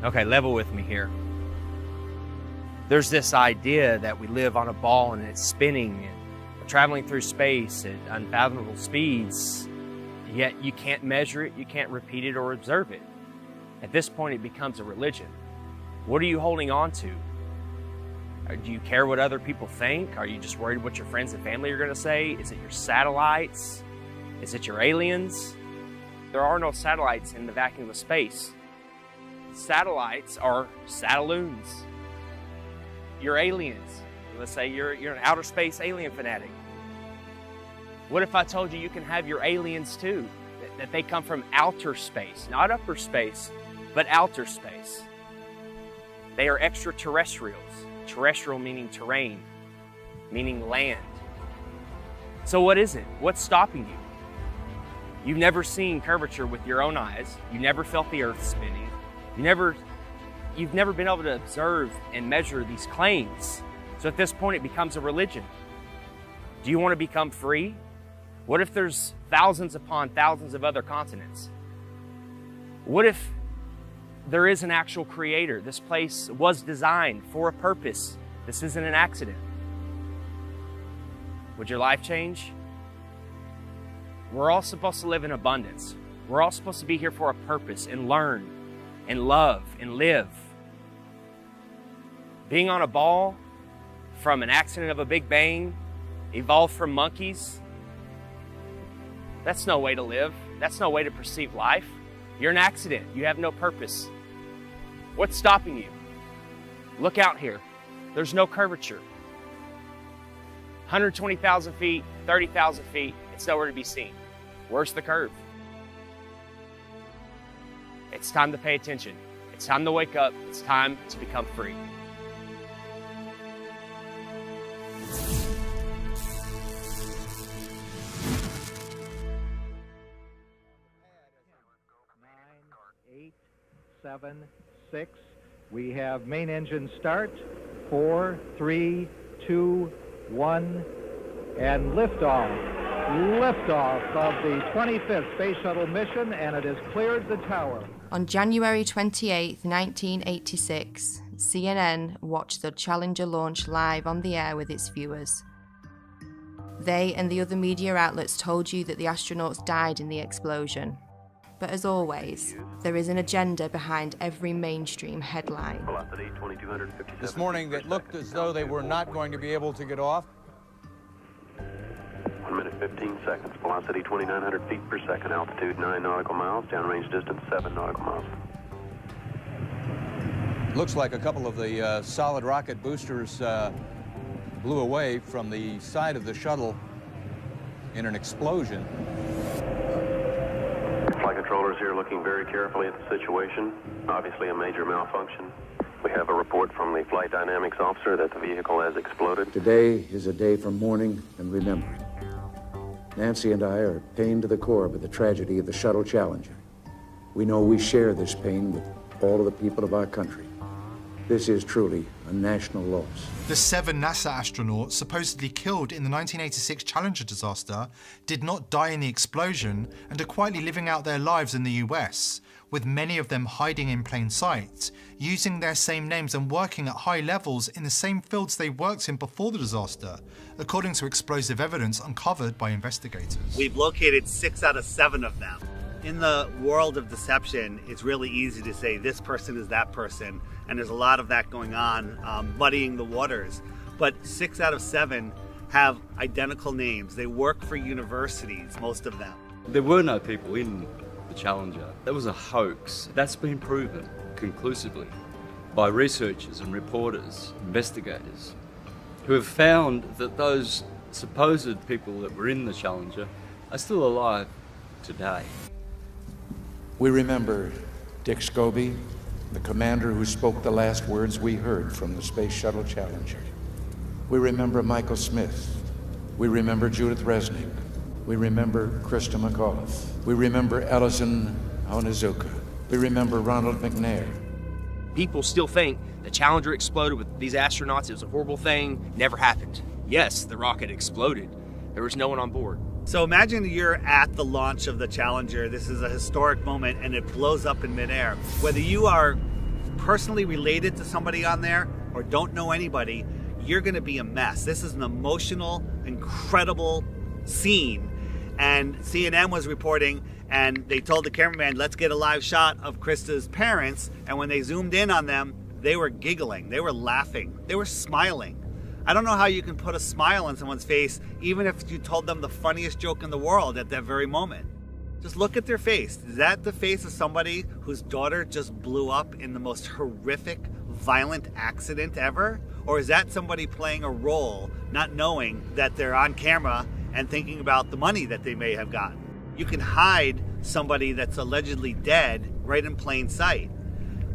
Okay, level with me here. There's this idea that we live on a ball and it's spinning and traveling through space at unfathomable speeds, yet you can't measure it, you can't repeat it or observe it. At this point, it becomes a religion. What are you holding on to? Do you care what other people think? Are you just worried what your friends and family are going to say? Is it your satellites? Is it your aliens? There are no satellites in the vacuum of space. Satellites are satelloons. You're aliens. Let's say you're an outer space alien fanatic. What if I told you you can have your aliens too? That they come from outer space, not upper space, but outer space. They are extraterrestrials. Terrestrial meaning terrain, meaning land. So what is it? What's stopping you? You've never seen curvature with your own eyes. You never felt the earth spinning. You've never been able to observe and measure these claims. So at this point, it becomes a religion. Do you want to become free? What if there's thousands upon thousands of other continents? What if there is an actual creator? This place was designed for a purpose. This isn't an accident. Would your life change? We're all supposed to live in abundance. We're all supposed to be here for a purpose and learn and love and live. Being on a ball from an accident of a Big Bang, evolved from monkeys, that's no way to live. That's no way to perceive life. You're an accident. You have no purpose. What's stopping you? Look out here. There's no curvature. 120,000 feet, 30,000 feet, it's nowhere to be seen. Where's the curve? It's time to pay attention. It's time to wake up. It's time to become free. Seven, 6. We have main engine start. 4, 3, 2, 1, and liftoff. Liftoff of the 25th Space Shuttle mission, and it has cleared the tower. On January 28, 1986, CNN watched the Challenger launch live on the air with its viewers. They and the other media outlets told you that the astronauts died in the explosion. But as always, there is an agenda behind every mainstream headline. This morning, it looked as though they were not going to be able to get off. 1 minute, 15 seconds. Velocity 2,900 feet per second. Altitude 9 nautical miles. Downrange distance 7 nautical miles. Looks like a couple of the solid rocket boosters blew away from the side of the shuttle in an explosion. Flight controllers here looking very carefully at the situation. Obviously a major malfunction. We have a report from the flight dynamics officer that the vehicle has exploded. Today is a day for mourning and remembering. Nancy and I are pained to the core by the tragedy of the Shuttle Challenger. We know we share this pain with all of the people of our country. This is truly a national loss. The 7 NASA astronauts supposedly killed in the 1986 Challenger disaster did not die in the explosion and are quietly living out their lives in the US, with many of them hiding in plain sight, using their same names and working at high levels in the same fields they worked in before the disaster, according to explosive evidence uncovered by investigators. We've located 6 out of 7 of them. In the world of deception, it's really easy to say this person is that person, and there's a lot of that going on, muddying the waters. But 6 out of 7 have identical names. They work for universities, most of them. There were no people in the Challenger. That was a hoax. That's been proven conclusively by researchers and reporters, investigators, who have found that those supposed people that were in the Challenger are still alive today. We remember Dick Scobie, the commander who spoke the last words we heard from the Space Shuttle Challenger. We remember Michael Smith. We remember Judith Resnick. We remember Krista McAuliffe. We remember Ellison Onizuka. We remember Ronald McNair. People still think the Challenger exploded with these astronauts. It was a horrible thing. Never happened. Yes, the rocket exploded. There was no one on board. So imagine you're at the launch of the Challenger. This is a historic moment and it blows up in midair. Whether you are personally related to somebody on there or don't know anybody, you're going to be a mess. This is an emotional, incredible scene. And CNN was reporting, and they told the cameraman, let's get a live shot of Krista's parents. And when they zoomed in on them, they were giggling, they were laughing, they were smiling. I don't know how you can put a smile on someone's face, even if you told them the funniest joke in the world at that very moment. Just look at their face. Is that the face of somebody whose daughter just blew up in the most horrific, violent accident ever? Or is that somebody playing a role, not knowing that they're on camera and thinking about the money that they may have gotten? You can hide somebody that's allegedly dead right in plain sight.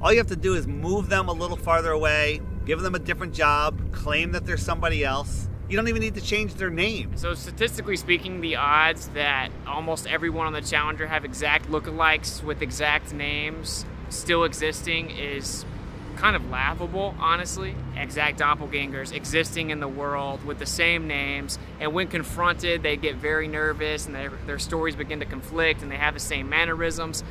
All you have to do is move them a little farther away, give them a different job, claim that they're somebody else. You don't even need to change their name. So statistically speaking, the odds that almost everyone on the Challenger have exact lookalikes with exact names still existing is kind of laughable, honestly. Exact doppelgangers existing in the world with the same names, and when confronted, they get very nervous and their stories begin to conflict and they have the same mannerisms.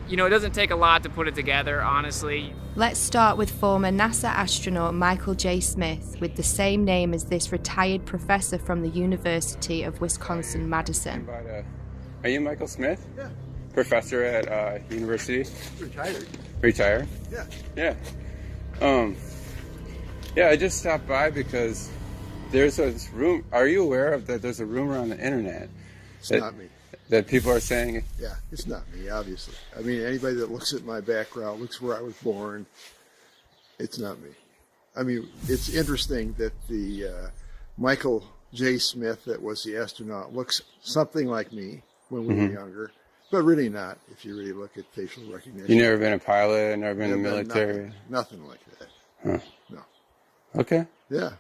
You know, it doesn't take a lot to put it together, honestly. Let's start with former NASA astronaut Michael J. Smith, with the same name as this retired professor from the University of Wisconsin-Madison. Are you Michael Smith? Yeah. Professor at university? Retired. Retired? Yeah. Yeah. Yeah, I just stopped by because there's this room. Are you aware of that? There's a rumor on the internet. It's not me. That people are saying. Yeah, it's not me, obviously. I mean, anybody that looks at my background, looks where I was born, it's not me. I mean, it's interesting that the Michael J. Smith that was the astronaut looks something like me when we were younger, but really not if you really look at facial recognition. You never been a pilot, never been in the military? Nothing like that. Huh. No. Okay. Yeah.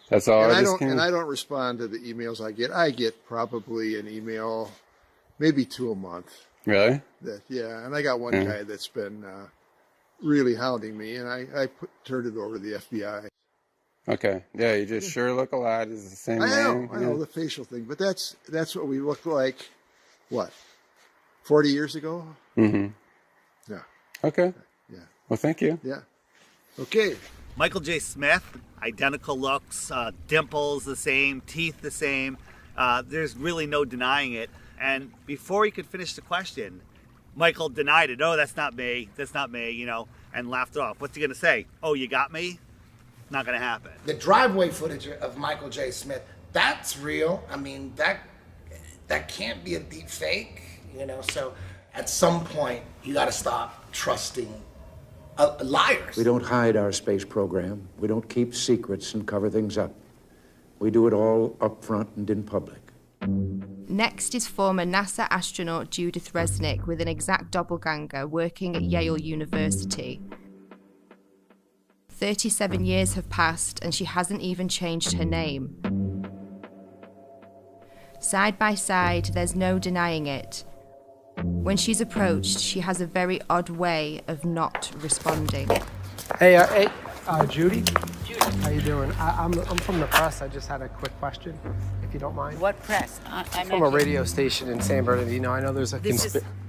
That's all. And I don't respond to the emails I get. I get probably an email, maybe 2 a month. Really? Yeah, and I got one guy that's been really hounding me, and I turned it over to the FBI. Okay. Yeah, you just sure look alike. It's the same name. I know the facial thing, but that's what we looked like. What? 40 years ago? Mm-hmm. Yeah. Okay. Yeah. Well, thank you. Yeah. Okay. Michael J. Smith, identical looks, dimples the same, teeth the same. There's really no denying it. And before he could finish the question, Michael denied it. Oh, that's not me, you know, and laughed it off. What's he going to say? Oh, you got me? Not going to happen. The driveway footage of Michael J. Smith, that's real. I mean, that can't be a deep fake, you know. So at some point, you got to stop trusting liars. We don't hide our space program. We don't keep secrets and cover things up. We do it all up front and in public. Next is former NASA astronaut Judith Resnick with an exact doppelganger working at Yale University. 37 years have passed and she hasn't even changed her name. Side by side, there's no denying it. When she's approached, she has a very odd way of not responding. Hey, Judy? Judy. How you doing? I'm from the press. I just had a quick question, if you don't mind. What press? I'm from a radio station in San Bernardino. I know there's a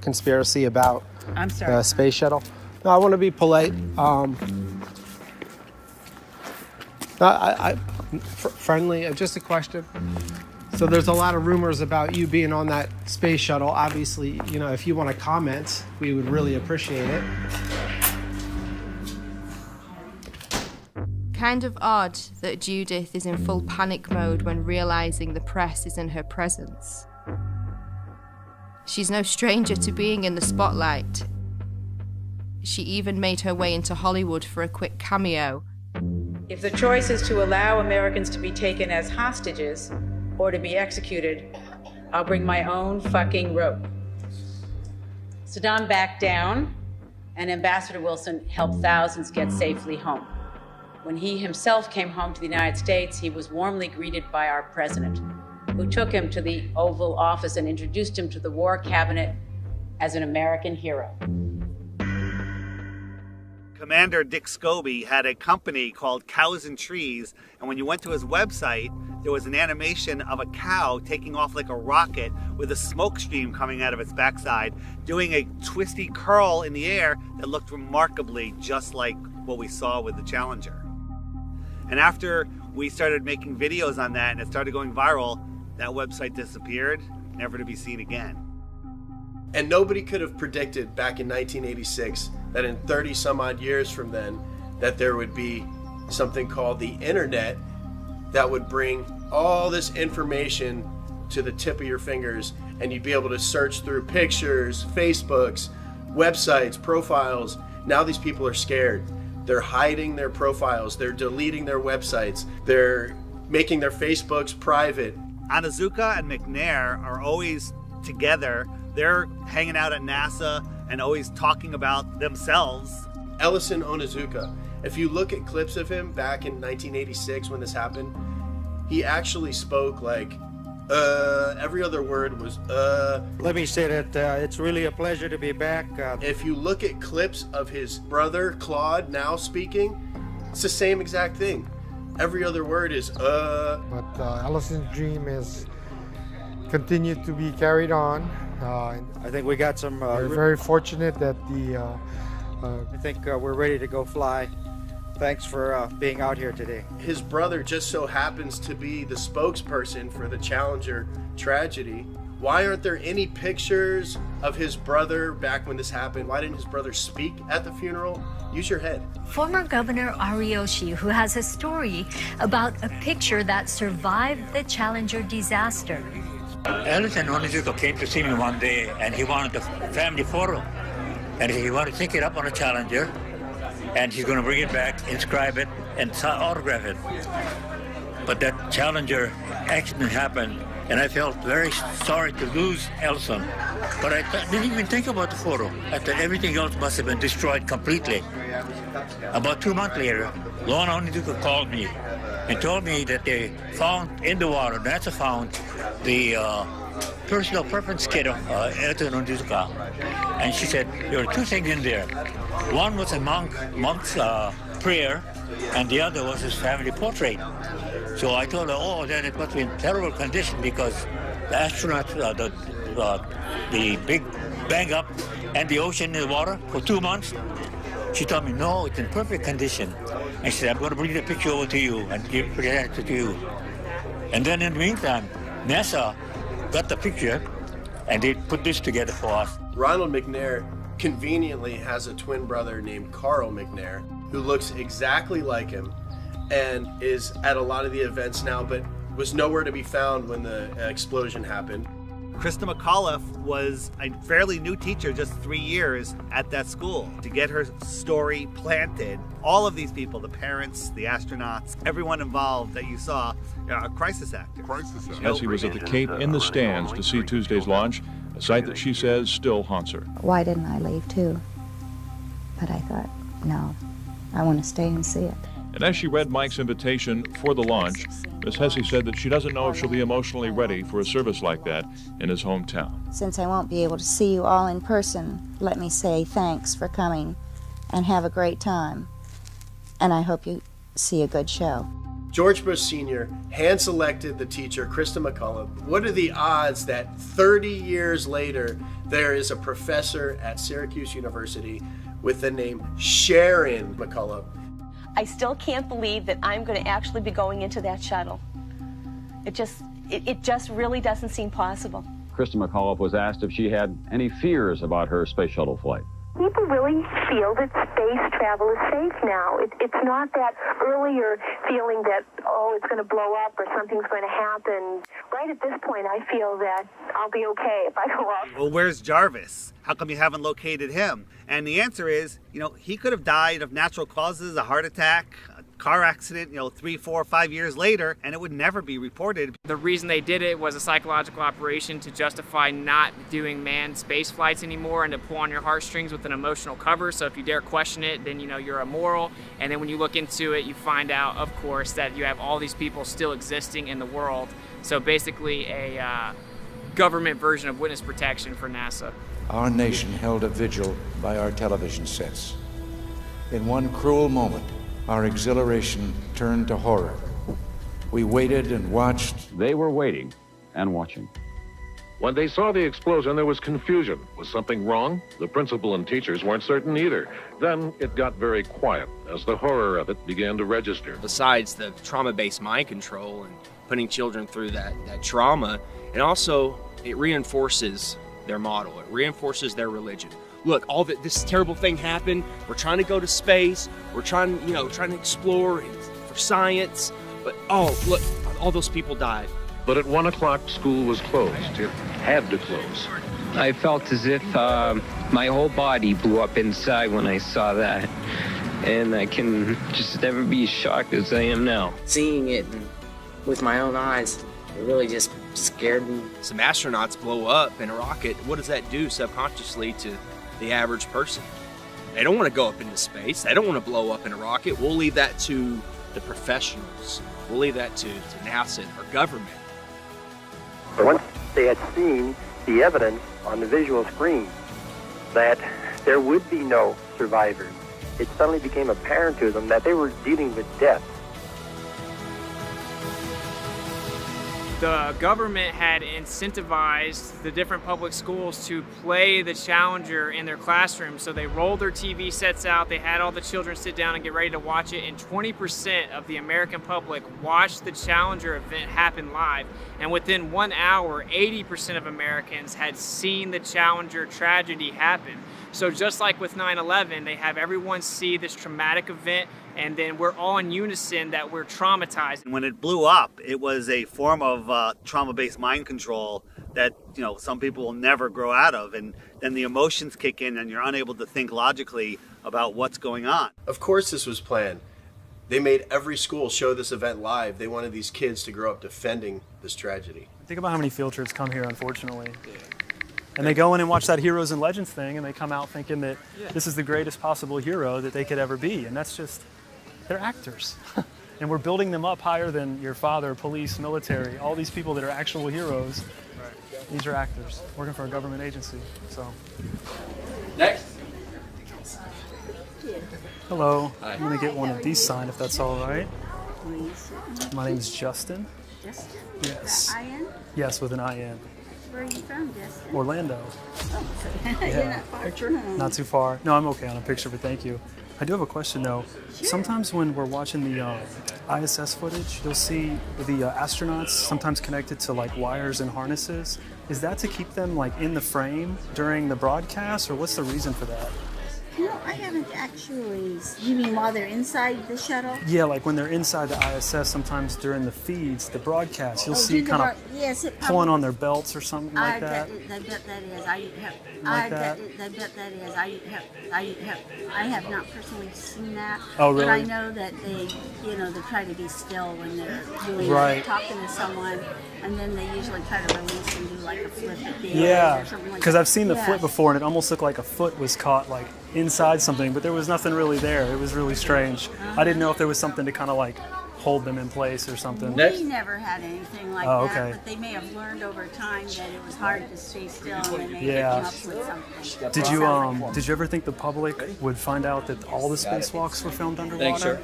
conspiracy about the space shuttle. No, I want to be polite. Friendly, just a question. So there's a lot of rumors about you being on that space shuttle. Obviously, you know, if you want to comment, we would really appreciate it. Kind of odd that Judith is in full panic mode when realizing the press is in her presence. She's no stranger to being in the spotlight. She even made her way into Hollywood for a quick cameo. If the choice is to allow Americans to be taken as hostages or to be executed, I'll bring my own fucking rope. Saddam backed down, and Ambassador Wilson helped thousands get safely home. When he himself came home to the United States, he was warmly greeted by our president, who took him to the Oval Office and introduced him to the War Cabinet as an American hero. Commander Dick Scobie had a company called Cows and Trees, and when you went to his website, there was an animation of a cow taking off like a rocket with a smoke stream coming out of its backside, doing a twisty curl in the air that looked remarkably just like what we saw with the Challenger. And after we started making videos on that and it started going viral, that website disappeared, never to be seen again. And nobody could have predicted back in 1986 that in 30 some odd years from then that there would be something called the internet that would bring all this information to the tip of your fingers, and you'd be able to search through pictures, Facebooks, websites, profiles. Now these people are scared. They're hiding their profiles, they're deleting their websites, they're making their Facebooks private. Onizuka and McNair are always together. They're hanging out at NASA and always talking about themselves. Ellison Onizuka, if you look at clips of him back in 1986 when this happened, he actually spoke like, every other word was, Let me say that it's really a pleasure to be back. If you look at clips of his brother, Claude, now speaking, it's the same exact thing. Every other word is, But Ellison's dream is continued to be carried on. I think we got some... we're very fortunate that I think we're ready to go fly. Thanks for being out here today. His brother just so happens to be the spokesperson for the Challenger tragedy. Why aren't there any pictures of his brother back when this happened? Why didn't his brother speak at the funeral? Use your head. Former Governor Ariyoshi, who has a story about a picture that survived the Challenger disaster. Ellison Onizuka came to see me one day, and he wanted a family photo. And he wanted to take it up on a Challenger, and he's going to bring it back, inscribe it, and autograph it. But that Challenger accident happened, and I felt very sorry to lose Ellison. But I didn't even think about the photo. I thought everything else must have been destroyed completely. About 2 months later, Lon Onizuka called me and told me that they found in the water, NASA found the personal preference kit of Ellison Onizuka. And she said, there were two things in there. One was a monk's prayer, and the other was his family portrait. So I told her, oh, then it must be in terrible condition because the astronauts, the big bang up and the ocean in the water for 2 months. She told me, no, it's in perfect condition. And she said, I'm going to bring the picture over to you and present it to you. And then in the meantime, NASA got the picture and they put this together for us. Ronald McNair conveniently has a twin brother named Carl McNair who looks exactly like him and is at a lot of the events now, but was nowhere to be found when the explosion happened. Krista McAuliffe was a fairly new teacher, just 3 years at that school. To get her story planted, all of these people, the parents, the astronauts, everyone involved that you saw, a crisis actor. Essie was at the Cape in the stands to see Tuesday's launch, a sight that she says still haunts her. Why didn't I leave too? But I thought, no, I want to stay and see it. And as she read Mike's invitation for the launch, Miss Hesse said that she doesn't know if she'll be emotionally ready for a service like that in his hometown. Since I won't be able to see you all in person, let me say thanks for coming and have a great time. And I hope you see a good show. George Bush Sr. hand-selected the teacher, Krista McAuliffe. What are the odds that 30 years later, there is a professor at Syracuse University with the name Sharon McAuliffe? I still can't believe that I'm going to actually be going into that shuttle. It just really doesn't seem possible. Krista McAuliffe was asked if she had any fears about her space shuttle flight. People really feel that space travel is safe now. It's not that earlier feeling that, oh, it's going to blow up or something's going to happen. Right at this point, I feel that I'll be okay if I go up. Well, where's Jarvis? How come you haven't located him? And the answer is, he could have died of natural causes, a heart attack, a car accident, 3, 4, 5 years later, and it would never be reported. The reason they did it was a psychological operation to justify not doing manned space flights anymore and to pull on your heartstrings with an emotional cover. So if you dare question it, then you're immoral. And then when you look into it, you find out, of course, that you have all these people still existing in the world. So basically a government version of witness protection for NASA. Our nation held a vigil by our television sets. In one cruel moment, our exhilaration turned to horror We waited and watched. They were waiting and watching. When they saw the explosion, there was confusion. Was something wrong? The principal and teachers weren't certain either. Then it got very quiet as the horror of it began to register. Besides the trauma-based mind control and putting children through that trauma, and also it reinforces their model. It reinforces their religion. Look, this terrible thing happened. We're trying to go to space. We're trying to explore for science. But oh, look, all those people died. But at 1 o'clock, school was closed. It had to close. I felt as if my whole body blew up inside when I saw that. And I can just never be as shocked as I am now. Seeing it with my own eyes, it really just scared me. Some astronauts blow up in a rocket. What does that do subconsciously to the average person? They don't want to go up into space. They don't want to blow up in a rocket. We'll leave that to the professionals. We'll leave that to NASA or government. Once they had seen the evidence on the visual screen that there would be no survivors, it suddenly became apparent to them that they were dealing with death. The government had incentivized the different public schools to play the Challenger in their classrooms. So they rolled their TV sets out, they had all the children sit down and get ready to watch it, and 20% of the American public watched the Challenger event happen live. And within 1 hour, 80% of Americans had seen the Challenger tragedy happen. So just like with 9/11, they have everyone see this traumatic event, and then we're all in unison that we're traumatized. When it blew up, it was a form of trauma-based mind control that some people will never grow out of, and then the emotions kick in and you're unable to think logically about what's going on. Of course this was planned. They made every school show this event live. They wanted these kids to grow up defending this tragedy. Think about how many field trips come here, unfortunately. And they go in and watch that Heroes and Legends thing, and they come out thinking that this is the greatest possible hero that they could ever be. And that's just, they're actors. And we're building them up higher than your father, police, military, all these people that are actual heroes. These are actors working for a government agency. So. Next. Hello. Hi. I'm going to get one of these signed if that's all right. My name is Justin. Justin? Yes. I-N? Yes, with an I-N. Where are you from, Justin? Orlando. Oh, so you're not far from home. Not too far. No, I'm okay on a picture, but thank you. I do have a question though. Sure. Sometimes when we're watching the ISS footage, you'll see the astronauts sometimes connected to like wires and harnesses. Is that to keep them like in the frame during the broadcast, or what's the reason for that? No, I haven't actually. You mean while they're inside the shuttle? Yeah, like when they're inside the ISS, sometimes during the feeds, the broadcast, you'll see kind of pulling on their belts or something like that. I bet that is. I have not personally seen that. Oh, really? But I know that they try to be still when they're doing talking to someone, and then they usually try to release and do like a flip at the end or something like that. Because I've seen the flip before, and it almost looked like a foot was caught like inside something, but there was nothing really there. It was really strange. I didn't know if there was something to kind of like hold them in place or something. We never had anything like that, but they may have learned over time that it was hard to stay still, and they may have come up with something. Did you ever think the public would find out that all the spacewalks were filmed underwater? Thanks, sir.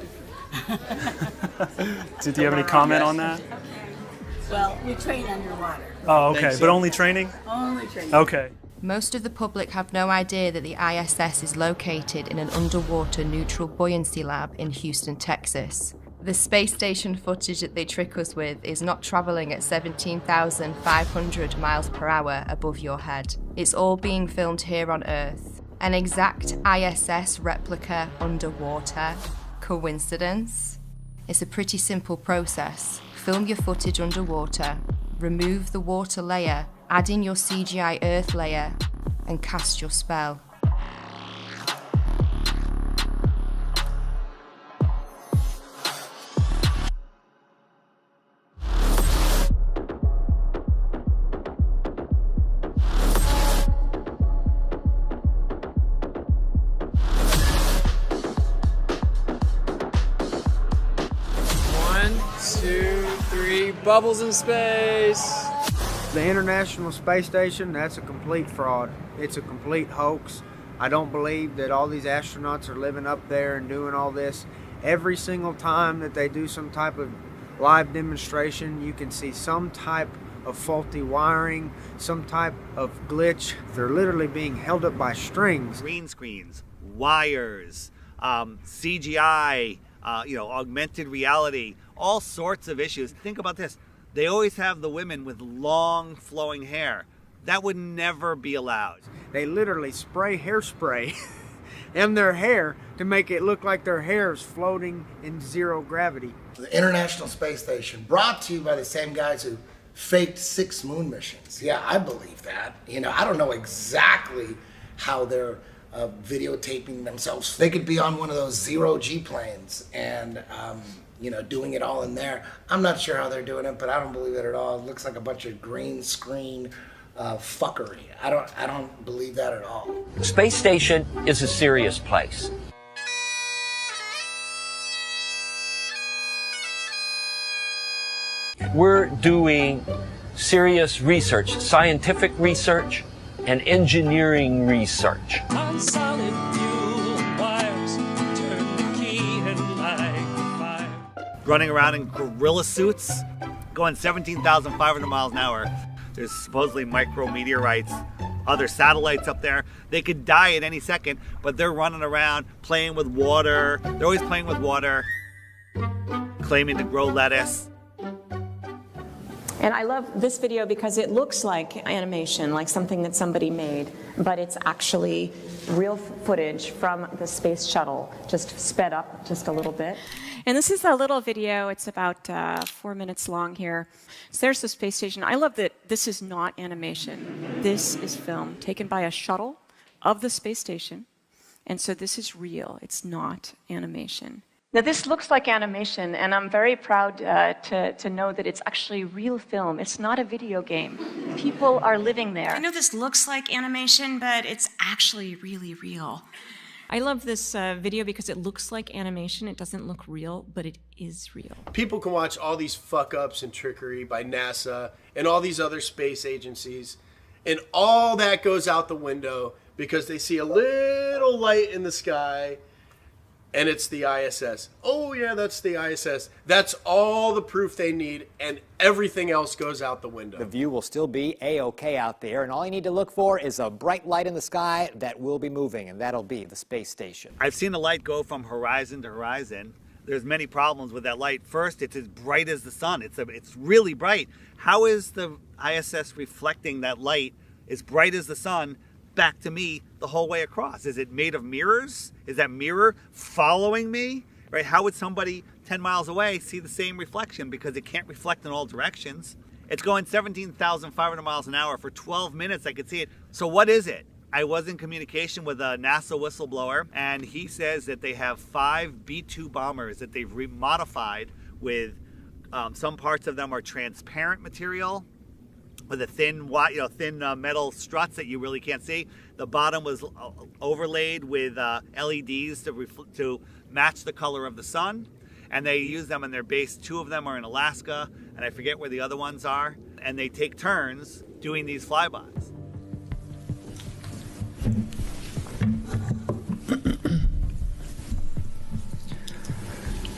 Do you have any comment on that? Well, we train underwater. Oh, okay, but only training? Only training. Okay. Most of the public have no idea that the ISS is located in an underwater neutral buoyancy lab in Houston, Texas. The space station footage that they trick us with is not travelling at 17,500 miles per hour above your head. It's all being filmed here on Earth. An exact ISS replica underwater. Coincidence? It's a pretty simple process. Film your footage underwater, remove the water layer, add in your CGI Earth layer, and cast your spell. Bubbles in space. The International Space Station, that's a complete fraud. It's a complete hoax. I don't believe that all these astronauts are living up there and doing all this. Every single time that they do some type of live demonstration, you can see some type of faulty wiring, some type of glitch. They're literally being held up by strings. Green screens, wires, CGI, augmented reality, all sorts of issues. Think about this. They always have the women with long flowing hair. That would never be allowed. They literally spray hairspray in their hair to make it look like their hair is floating in zero gravity. The International Space Station, brought to you by the same guys who faked 6 moon missions. Yeah, I believe that. I don't know exactly how they're videotaping themselves. They could be on one of those zero-G planes and, doing it all in there. I'm not sure how they're doing it, but I don't believe it at all. It looks like a bunch of green screen fuckery. I don't believe that at all. The space station is a serious place. We're doing serious research, scientific research, and engineering research. On solid fuel wires, turn the key and light the fire. Running around in gorilla suits, going 17,500 miles an hour. There's supposedly micrometeorites, other satellites up there. They could die at any second, but they're running around playing with water. They're always playing with water, claiming to grow lettuce. And I love this video because it looks like animation, like something that somebody made, but it's actually real footage from the space shuttle, just sped up just a little bit. And this is a little video. It's about 4 minutes long here. So there's the space station. I love that this is not animation. This is film taken by a shuttle of the space station. And so this is real. It's not animation. Now, this looks like animation, and I'm very proud to know that it's actually real film. It's not a video game. People are living there. I know this looks like animation, but it's actually really real. I love this video because it looks like animation. It doesn't look real, but it is real. People can watch all these fuck-ups and trickery by NASA and all these other space agencies, and all that goes out the window because they see a little light in the sky, and it's the ISS. Oh yeah, that's the ISS. That's all the proof they need, and everything else goes out the window. The view will still be A-OK out there, and all you need to look for is a bright light in the sky that will be moving, and that'll be the space station. I've seen a light go from horizon to horizon. There's many problems with that light. First, it's as bright as the sun. It's really bright. How is the ISS reflecting that light as bright as the sun back to me the whole way across? Is it made of mirrors? Is that mirror following me? Right? How would somebody 10 miles away see the same reflection because it can't reflect in all directions? It's going 17,500 miles an hour. For 12 minutes I could see it. So what is it? I was in communication with a NASA whistleblower, and he says that they have 5 B-2 bombers that they've remodified with some parts of them are transparent material with a thin metal struts that you really can't see. The bottom was overlaid with LEDs to match the color of the sun, and they use them in their base. 2 of them are in Alaska, and I forget where the other ones are, and they take turns doing these flybys.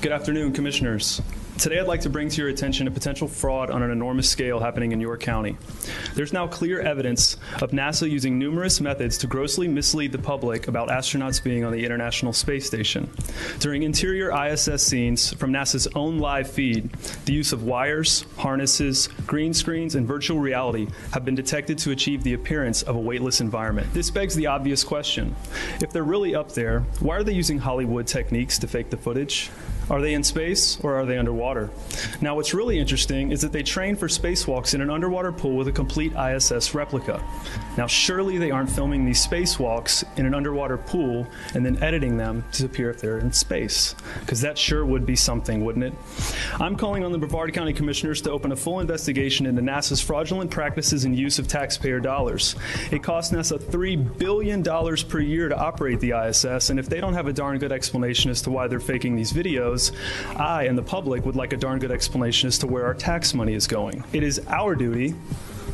Good afternoon, Commissioners. Today I'd like to bring to your attention a potential fraud on an enormous scale happening in York County. There's now clear evidence of NASA using numerous methods to grossly mislead the public about astronauts being on the International Space Station. During interior ISS scenes from NASA's own live feed, the use of wires, harnesses, green screens, and virtual reality have been detected to achieve the appearance of a weightless environment. This begs the obvious question. If they're really up there, why are they using Hollywood techniques to fake the footage? Are they in space or are they underwater? Now, what's really interesting is that they train for spacewalks in an underwater pool with a complete ISS replica. Now, surely they aren't filming these spacewalks in an underwater pool and then editing them to appear if they're in space, because that sure would be something, wouldn't it? I'm calling on the Brevard County Commissioners to open a full investigation into NASA's fraudulent practices and use of taxpayer dollars. It costs NASA $3 billion per year to operate the ISS, and if they don't have a darn good explanation as to why they're faking these videos, I and the public would like a darn good explanation as to where our tax money is going. It is our duty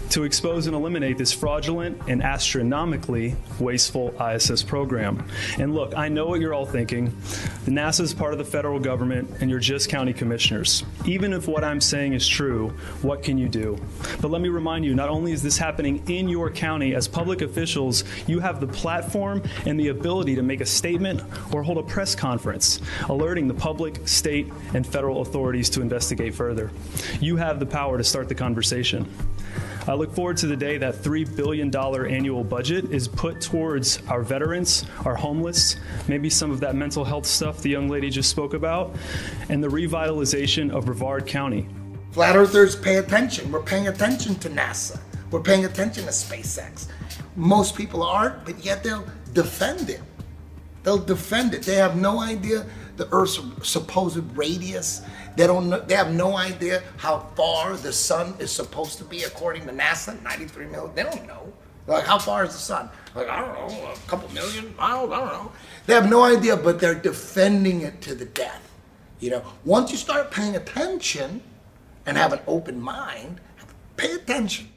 to expose and eliminate this fraudulent and astronomically wasteful ISS program. And look, I know what you're all thinking. NASA is part of the federal government, and you're just county commissioners. Even if what I'm saying is true, what can you do? But let me remind you, not only is this happening in your county, as public officials, you have the platform and the ability to make a statement or hold a press conference, alerting the public, state, and federal authorities to investigate further. You have the power to start the conversation. I look forward to the day that $3 billion annual budget is put towards our veterans, our homeless, maybe some of that mental health stuff the young lady just spoke about, and the revitalization of Brevard County. Flat Earthers pay attention. We're paying attention to NASA. We're paying attention to SpaceX. Most people aren't, but yet they'll defend it. They'll defend it. They have no idea the Earth's supposed radius. They have no idea how far the sun is supposed to be according to NASA, 93 million. They don't know. They're like, how far is the sun? Like, I don't know, a couple million miles, I don't know. They have no idea, but they're defending it to the death. You know, once you start paying attention and have an open mind, pay attention.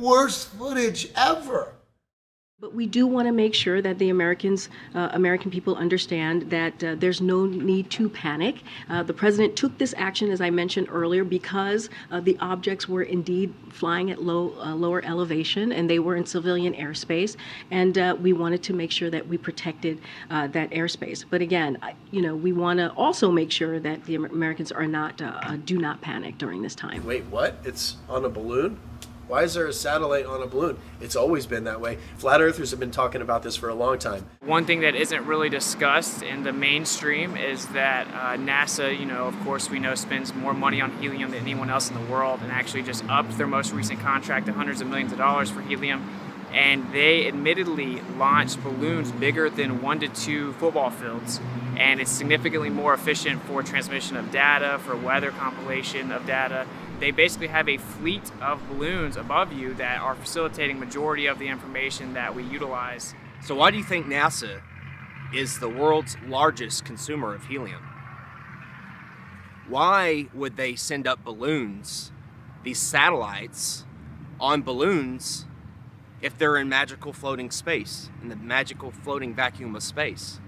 Worst footage ever. But we do want to make sure that the American people understand that there's no need to panic. The president took this action, as I mentioned earlier, because the objects were indeed flying at lower elevation, and they were in civilian airspace, and we wanted to make sure that we protected that airspace. But again, we want to also make sure that the Americans are not do not panic during this time. Wait, what? It's on a balloon? Why is there a satellite on a balloon? It's always been that way. Flat Earthers have been talking about this for a long time. One thing that isn't really discussed in the mainstream is that NASA, of course we know, spends more money on helium than anyone else in the world, and actually just upped their most recent contract to hundreds of millions of dollars for helium. And they admittedly launched balloons bigger than 1 to 2 football fields. And it's significantly more efficient for transmission of data, for weather compilation of data. They basically have a fleet of balloons above you that are facilitating majority of the information that we utilize. So why do you think NASA is the world's largest consumer of helium? Why would they send up balloons, these satellites, on balloons if they're in magical floating space, in the magical floating vacuum of space?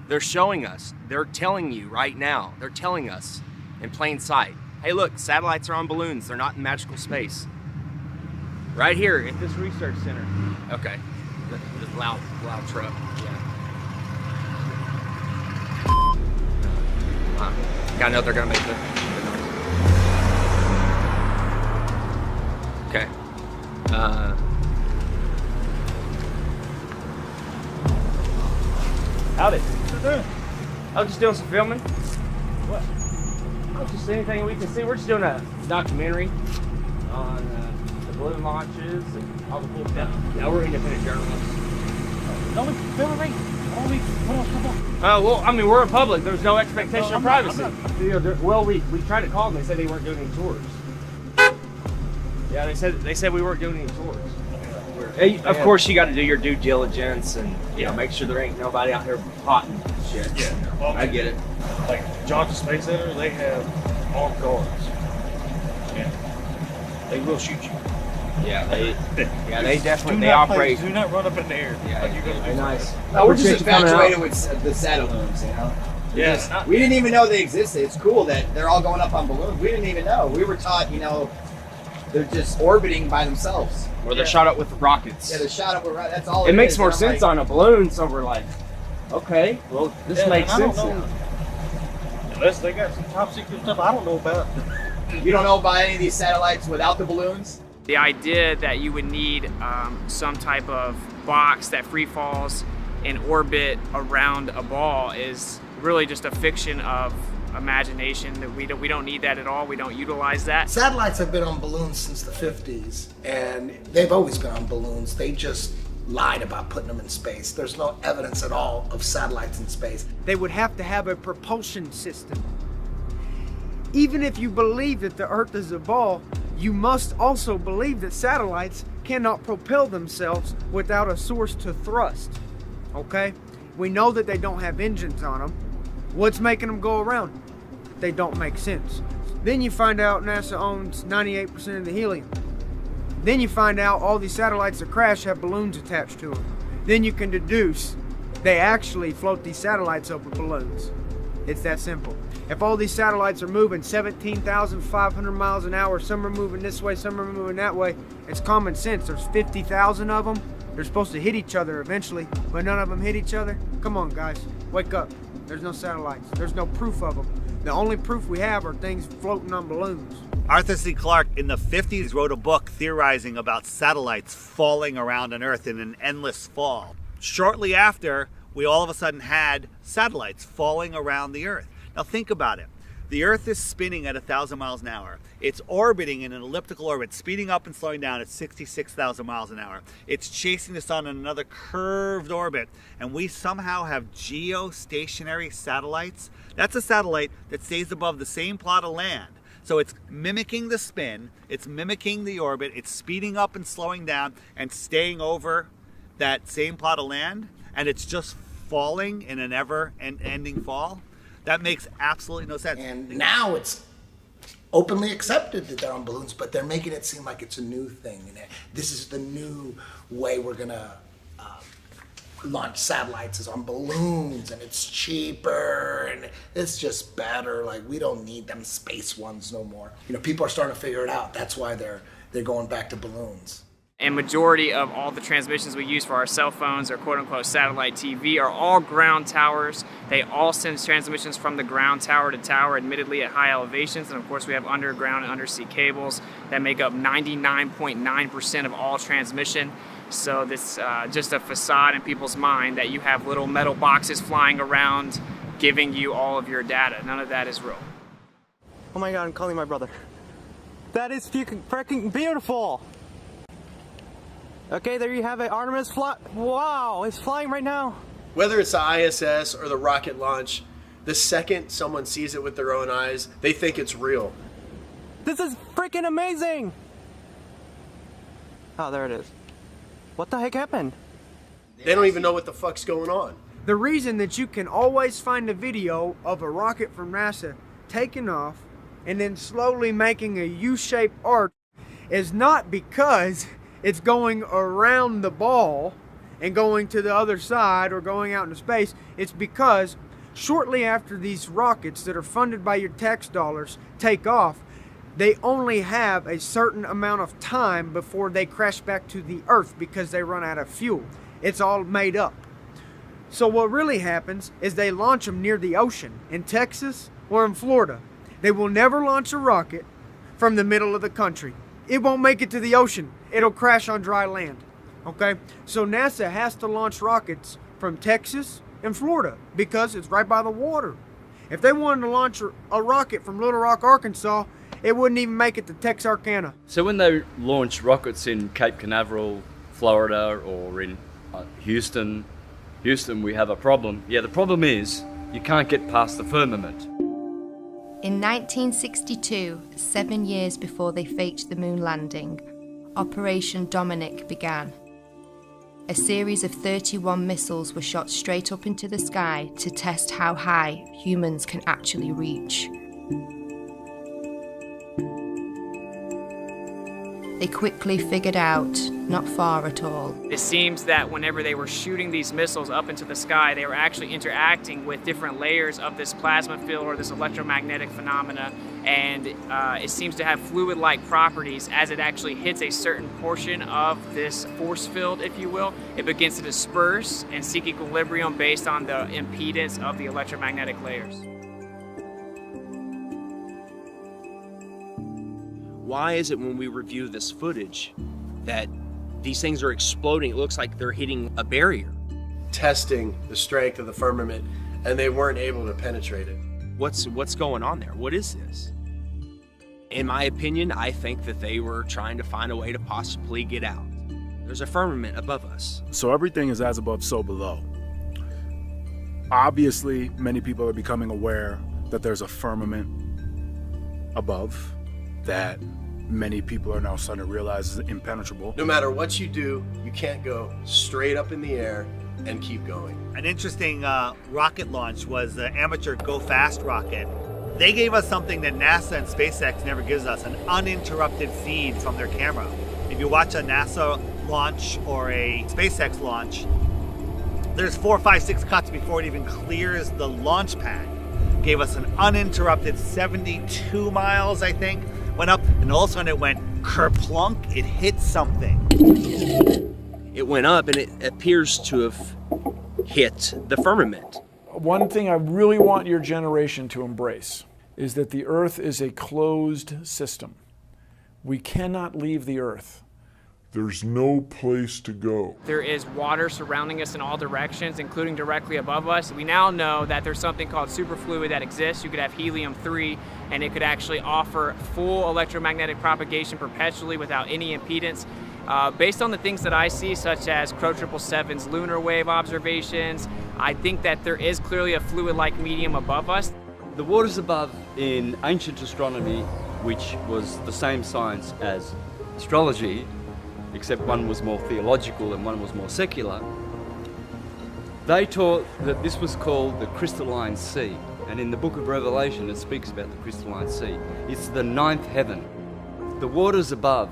They're showing us, they're telling you right now, they're telling us in plain sight, hey look, satellites are on balloons, they're not in magical space. Right here at this research center. Okay, this loud truck, yeah. Gotta know they're gonna make the noise. Okay. Howdy. I was just doing some filming. What? Oh, just anything we can see. We're just doing a documentary on the balloon launches and all the cool stuff. Yeah, we're independent journalists. Don't be filming me. Come on. Well, I mean, we're in public. There's no expectation of privacy. Well, we tried to call them. They said they weren't doing any tours. Yeah, they said we weren't doing any tours. Hey, of course, you got to do your due diligence and make sure there ain't nobody out here potting shit. Yeah, well, I get it. Like Johnson Space Center, they have armed guards. Yeah, they will shoot you. Yeah, they definitely operate. operate. Do not run up in the air. Yeah, like you're gonna be nice. No, we're just infatuated with the satelloons, Yeah. We didn't even know they existed. It's cool that they're all going up on balloons. We didn't even know. We were taught, they're just orbiting by themselves. Or they're shot up with rockets. Yeah, they're shot up with rockets. That's all it makes is. more sense on a balloon, so we're like, okay, well, this makes sense now. Unless they got some top secret stuff I don't know about. You don't know about any of these satellites without the balloons? The idea that you would need some type of box that free falls in orbit around a ball is really just a fiction of imagination. That we don't need that at all. We don't utilize that. Satellites have been on balloons since the 50s, and they've always been on balloons. They just lied about putting them in space. There's no evidence at all of satellites in space. They would have to have a propulsion system. Even if you believe that the Earth is a ball, you must also believe that satellites cannot propel themselves without a source to thrust. Okay? We know that they don't have engines on them. What's making them go around? They don't make sense. Then you find out NASA owns 98% of the helium. Then you find out all these satellites that crash have balloons attached to them. Then you can deduce they actually float these satellites over balloons. It's that simple. If all these satellites are moving 17,500 miles an hour, some are moving this way, some are moving that way, it's common sense. There's 50,000 of them. They're supposed to hit each other eventually, but none of them hit each other. Come on, guys, wake up. There's no satellites. There's no proof of them. The only proof we have are things floating on balloons. Arthur C. Clarke in the 50s wrote a book theorizing about satellites falling around on Earth in an endless fall. Shortly after, we all of a sudden had satellites falling around the Earth. Now think about it. The Earth is spinning at 1,000 miles an hour. It's orbiting in an elliptical orbit, speeding up and slowing down at 66,000 miles an hour. It's chasing the sun in another curved orbit, and we somehow have geostationary satellites. That's a satellite that stays above the same plot of land. So it's mimicking the spin, it's mimicking the orbit, it's speeding up and slowing down and staying over that same plot of land, and it's just falling in an ever-ending fall. That makes absolutely no sense. And now it's openly accepted that they're on balloons, but they're making it seem like it's a new thing. And this is the new way we're gonna launch satellites, is on balloons, and it's cheaper, and it's just better. Like, we don't need them space ones no more. People are starting to figure it out. That's why they're going back to balloons. And majority of all the transmissions we use for our cell phones or quote-unquote satellite TV are all ground towers. They all send transmissions from the ground tower to tower, admittedly at high elevations. And of course we have underground and undersea cables that make up 99.9% of all transmission. So this just a facade in people's mind that you have little metal boxes flying around giving you all of your data. None of that is real. Oh my God, I'm calling my brother. That is freaking beautiful. Okay, there you have it. Artemis wow, it's flying right now. Whether it's the ISS or the rocket launch, the second someone sees it with their own eyes, they think it's real. This is freaking amazing. Oh, there it is. What the heck happened? They don't even know what the fuck's going on. The reason that you can always find a video of a rocket from NASA taking off and then slowly making a U-shaped arc is not because it's going around the ball and going to the other side or going out into space. It's because shortly after these rockets that are funded by your tax dollars take off, they only have a certain amount of time before they crash back to the Earth because they run out of fuel. It's all made up. So what really happens is they launch them near the ocean in Texas or in Florida. They will never launch a rocket from the middle of the country. It won't make it to the ocean. It'll crash on dry land. Okay? So NASA has to launch rockets from Texas in Florida because it's right by the water. If they wanted to launch a rocket from Little Rock, Arkansas, it wouldn't even make it to Texarkana. So when they launch rockets in Cape Canaveral, Florida, or in Houston, we have a problem. Yeah, the problem is you can't get past the firmament. In 1962, 7 years before they faked the moon landing, Operation Dominic began. A series of 31 missiles were shot straight up into the sky to test how high humans can actually reach. They quickly figured out not far at all. It seems that whenever they were shooting these missiles up into the sky, they were actually interacting with different layers of this plasma field or this electromagnetic phenomena, and it seems to have fluid-like properties. As it actually hits a certain portion of this force field, if you will, it begins to disperse and seek equilibrium based on the impedance of the electromagnetic layers. Why is it when we review this footage that these things are exploding? It looks like they're hitting a barrier. Testing the strength of the firmament, and they weren't able to penetrate it. What's going on there? What is this? In my opinion, I think that they were trying to find a way to possibly get out. There's a firmament above us. So everything is as above, so below. Obviously, many people are becoming aware that there's a firmament above that many people are now starting to realize is impenetrable. No matter what you do, you can't go straight up in the air and keep going. An interesting rocket launch was the amateur Go Fast rocket. They gave us something that NASA and SpaceX never gives us, an uninterrupted feed from their camera. If you watch a NASA launch or a SpaceX launch, there's 4, 5, 6 cuts before it even clears the launch pad. Gave us an uninterrupted 72 miles, I think. Went up, and all of a sudden it went kerplunk, it hit something. It went up, and it appears to have hit the firmament. One thing I really want your generation to embrace is that the Earth is a closed system. We cannot leave the Earth. There's no place to go. There is water surrounding us in all directions, including directly above us. We now know that there's something called superfluid that exists. You could have helium-3, and it could actually offer full electromagnetic propagation perpetually without any impedance. Based on the things that I see, such as Crow 777's lunar wave observations, I think that there is clearly a fluid-like medium above us. The waters above in ancient astronomy, which was the same science as astrology, except one was more theological and one was more secular, they taught that this was called the crystalline sea. And in the book of Revelation, it speaks about the crystalline sea. It's the 9th heaven. The waters above,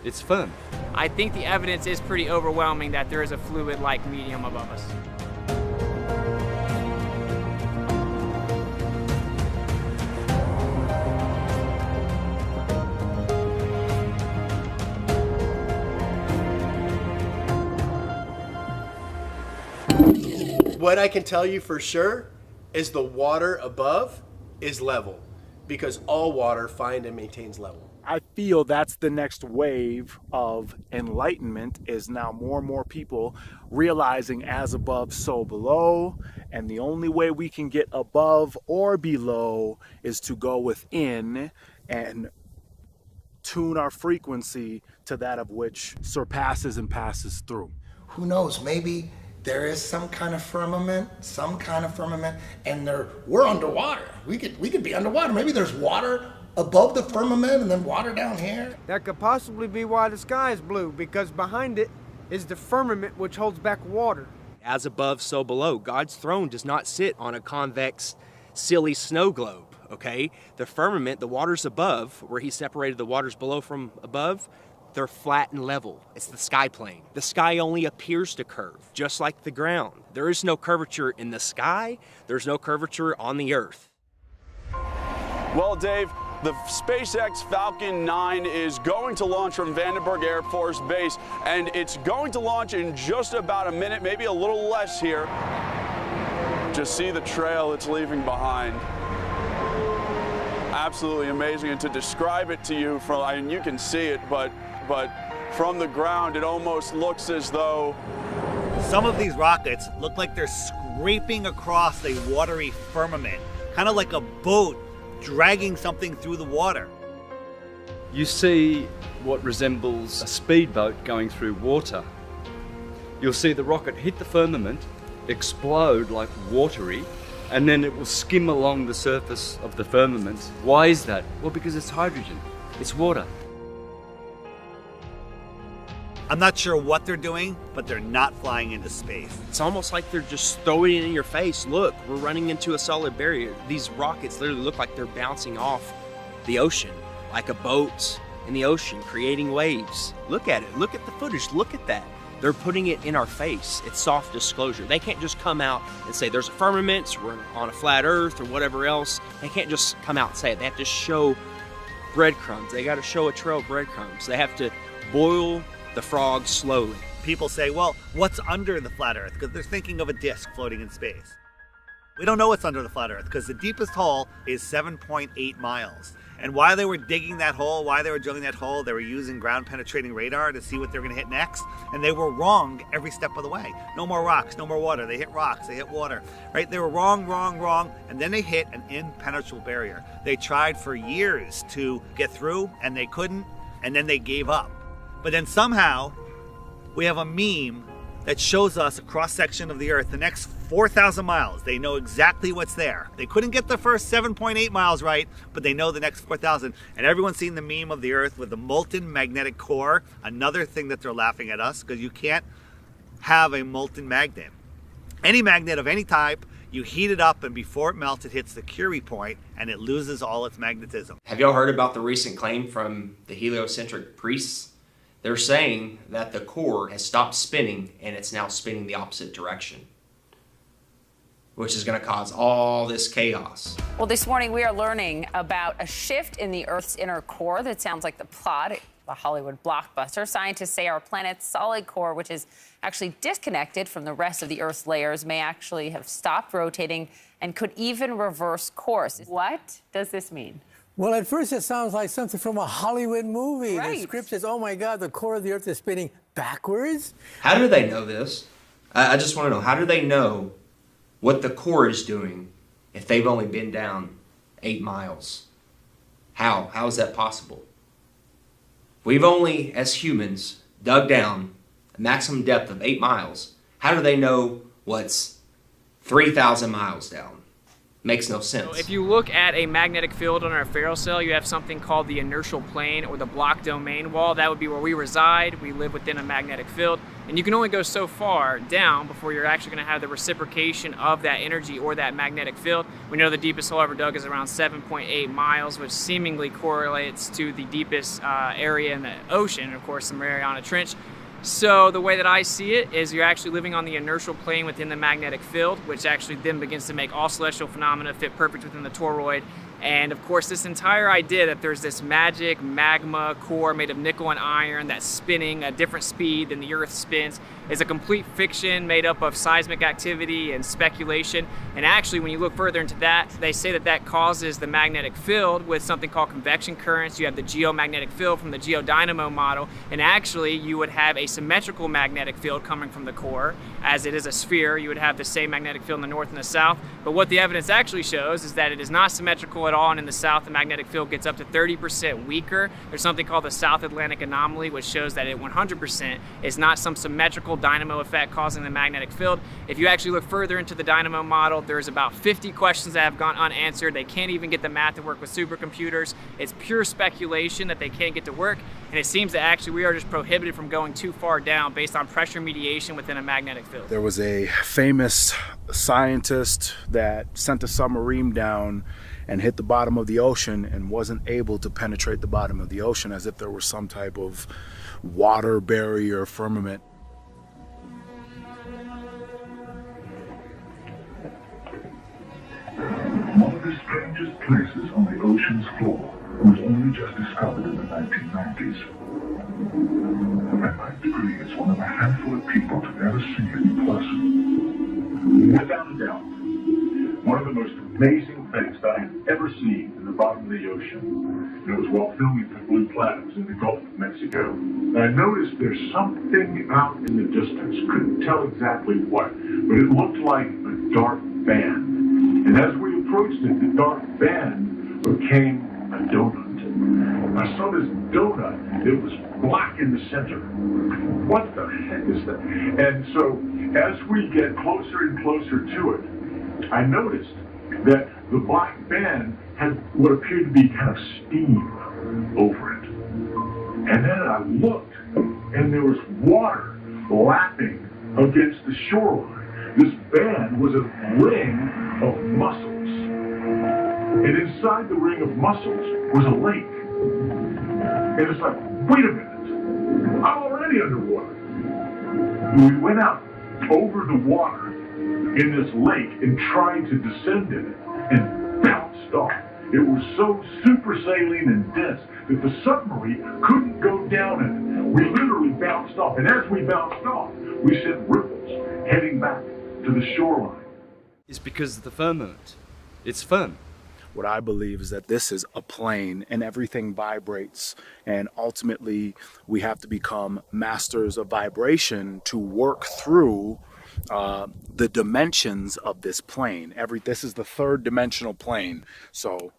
it's firm. I think the evidence is pretty overwhelming that there is a fluid-like medium above us. What I can tell you for sure is the water above is level, because all water finds and maintains level. I feel that's the next wave of enlightenment, is now more and more people realizing as above, so below. And the only way we can get above or below is to go within and tune our frequency to that of which surpasses and passes through. Who knows, maybe there is some kind of firmament, and we're underwater. We could be underwater. Maybe there's water above the firmament and then water down here. That could possibly be why the sky is blue, because behind it is the firmament which holds back water. As above, so below. God's throne does not sit on a convex, silly snow globe, okay? The firmament, the waters above, where he separated the waters below from above, they're flat and level. It's the sky plane. The sky only appears to curve, just like the ground. There is no curvature in the sky. There's no curvature on the earth. Well, Dave, the SpaceX Falcon 9 is going to launch from Vandenberg Air Force Base, and it's going to launch in just about a minute, maybe a little less here. Just see the trail it's leaving behind. Absolutely amazing, and to describe it to you, and you can see it, but from the ground, it almost looks as though Some of these rockets look like they're scraping across a watery firmament, kind of like a boat dragging something through the water. You see what resembles a speedboat going through water. You'll see the rocket hit the firmament, explode like watery, and then it will skim along the surface of the firmament. Why is that? Well, because it's hydrogen. It's water. I'm not sure what they're doing, but they're not flying into space. It's almost like they're just throwing it in your face. Look, we're running into a solid barrier. These rockets literally look like they're bouncing off the ocean, like a boat in the ocean, creating waves. Look at it. Look at the footage. Look at that. They're putting it in our face. It's soft disclosure. They can't just come out and say there's a firmament, so we're on a flat earth or whatever else. They can't just come out and say it. They have to show breadcrumbs. They got to show a trail of breadcrumbs. They have to boil the frog slowly. People say, well, what's under the flat earth? Because they're thinking of a disk floating in space. We don't know what's under the flat earth because the deepest hole is 7.8 miles. And while they were digging that hole, while they were drilling that hole, they were using ground penetrating radar to see what they're going to hit next. And they were wrong every step of the way. No more rocks, no more water. They hit rocks, they hit water, right? They were wrong, wrong, wrong. And then they hit an impenetrable barrier. They tried for years to get through and they couldn't. And then they gave up. But then somehow we have a meme that shows us a cross-section of the Earth, the next 4,000 miles. They know exactly what's there. They couldn't get the first 7.8 miles right, but they know the next 4,000. And everyone's seen the meme of the Earth with the molten magnetic core. Another thing that they're laughing at us, because you can't have a molten magnet. Any magnet of any type, you heat it up, and before it melts, it hits the Curie point, and it loses all its magnetism. Have y'all heard about the recent claim from the heliocentric priests? They're saying that the core has stopped spinning and it's now spinning the opposite direction, which is going to cause all this chaos. Well, this morning we are learning about a shift in the Earth's inner core that sounds like the plot of a Hollywood blockbuster. Scientists say our planet's solid core, which is actually disconnected from the rest of the Earth's layers, may actually have stopped rotating and could even reverse course. What does this mean? Well, at first it sounds like something from a Hollywood movie. Right. The script says, oh my God, the core of the Earth is spinning backwards. How do they know this? I just want to know, how do they know what the core is doing if they've only been down 8 miles? How? How is that possible? We've only, as humans, dug down a maximum depth of 8 miles. How do they know what's 3,000 miles down? Makes no sense. So if you look at a magnetic field on our ferrocell, you have something called the inertial plane or the block domain wall. That would be where we reside. We live within a magnetic field. And you can only go so far down before you're actually going to have the reciprocation of that energy or that magnetic field. We know the deepest hole ever dug is around 7.8 miles, which seemingly correlates to the deepest area in the ocean, of course, the Mariana Trench. So the way that I see it is you're actually living on the inertial plane within the magnetic field, which actually then begins to make all celestial phenomena fit perfect within the toroid. And of course, this entire idea that there's this magic magma core made of nickel and iron that's spinning at a different speed than the Earth spins is a complete fiction made up of seismic activity and speculation. And actually, when you look further into that, they say that that causes the magnetic field with something called convection currents. You have the geomagnetic field from the geodynamo model, and actually you would have a symmetrical magnetic field coming from the core. As it is a sphere, you would have the same magnetic field in the north and the south. But what the evidence actually shows is that it is not symmetrical at all, and in the south the magnetic field gets up to 30% weaker. There's something called the South Atlantic anomaly, which shows that it 100% is not some symmetrical dynamo effect causing the magnetic field. If you actually look further into the dynamo model, there's about 50 questions that have gone unanswered. They can't even get the math to work with supercomputers. It's pure speculation that they can't get to work, and it seems that actually we are just prohibited from going too far down based on pressure mediation within a magnetic field. There was a famous scientist that sent a submarine down and hit the bottom of the ocean and wasn't able to penetrate the bottom of the ocean, as if there was some type of water barrier firmament. One of the strangest places on the ocean's floor was only just discovered in the 1990s. And my degree is one of a handful of people to ever see it in person. Without a doubt, one of the most amazing things that I have ever seen in the bottom of the ocean. It was while filming for Blue Planet in the Gulf of Mexico. I noticed there's something out in the distance. Couldn't tell exactly what, but it looked like a dark band. And as we approached it, the dark band became a donut. I saw this donut. It was black in the center. What the heck is that? And so as we get closer and closer to it, I noticed that the black band had what appeared to be kind of steam over it. And then I looked, and there was water lapping against the shoreline. This band was a ring of mussels. And inside the ring of mussels was a lake. And it's like, wait a minute, I'm already underwater. We went out over the water in this lake and tried to descend in it and bounced off. It was so super saline and dense that the submarine couldn't go down in it. We literally bounced off, and as we bounced off, we sent ripples heading back to the shoreline. It's because of the firmament. It's firm. What I believe is that this is a plane and everything vibrates, and ultimately we have to become masters of vibration to work through the dimensions of this plane. This is the third dimensional plane. So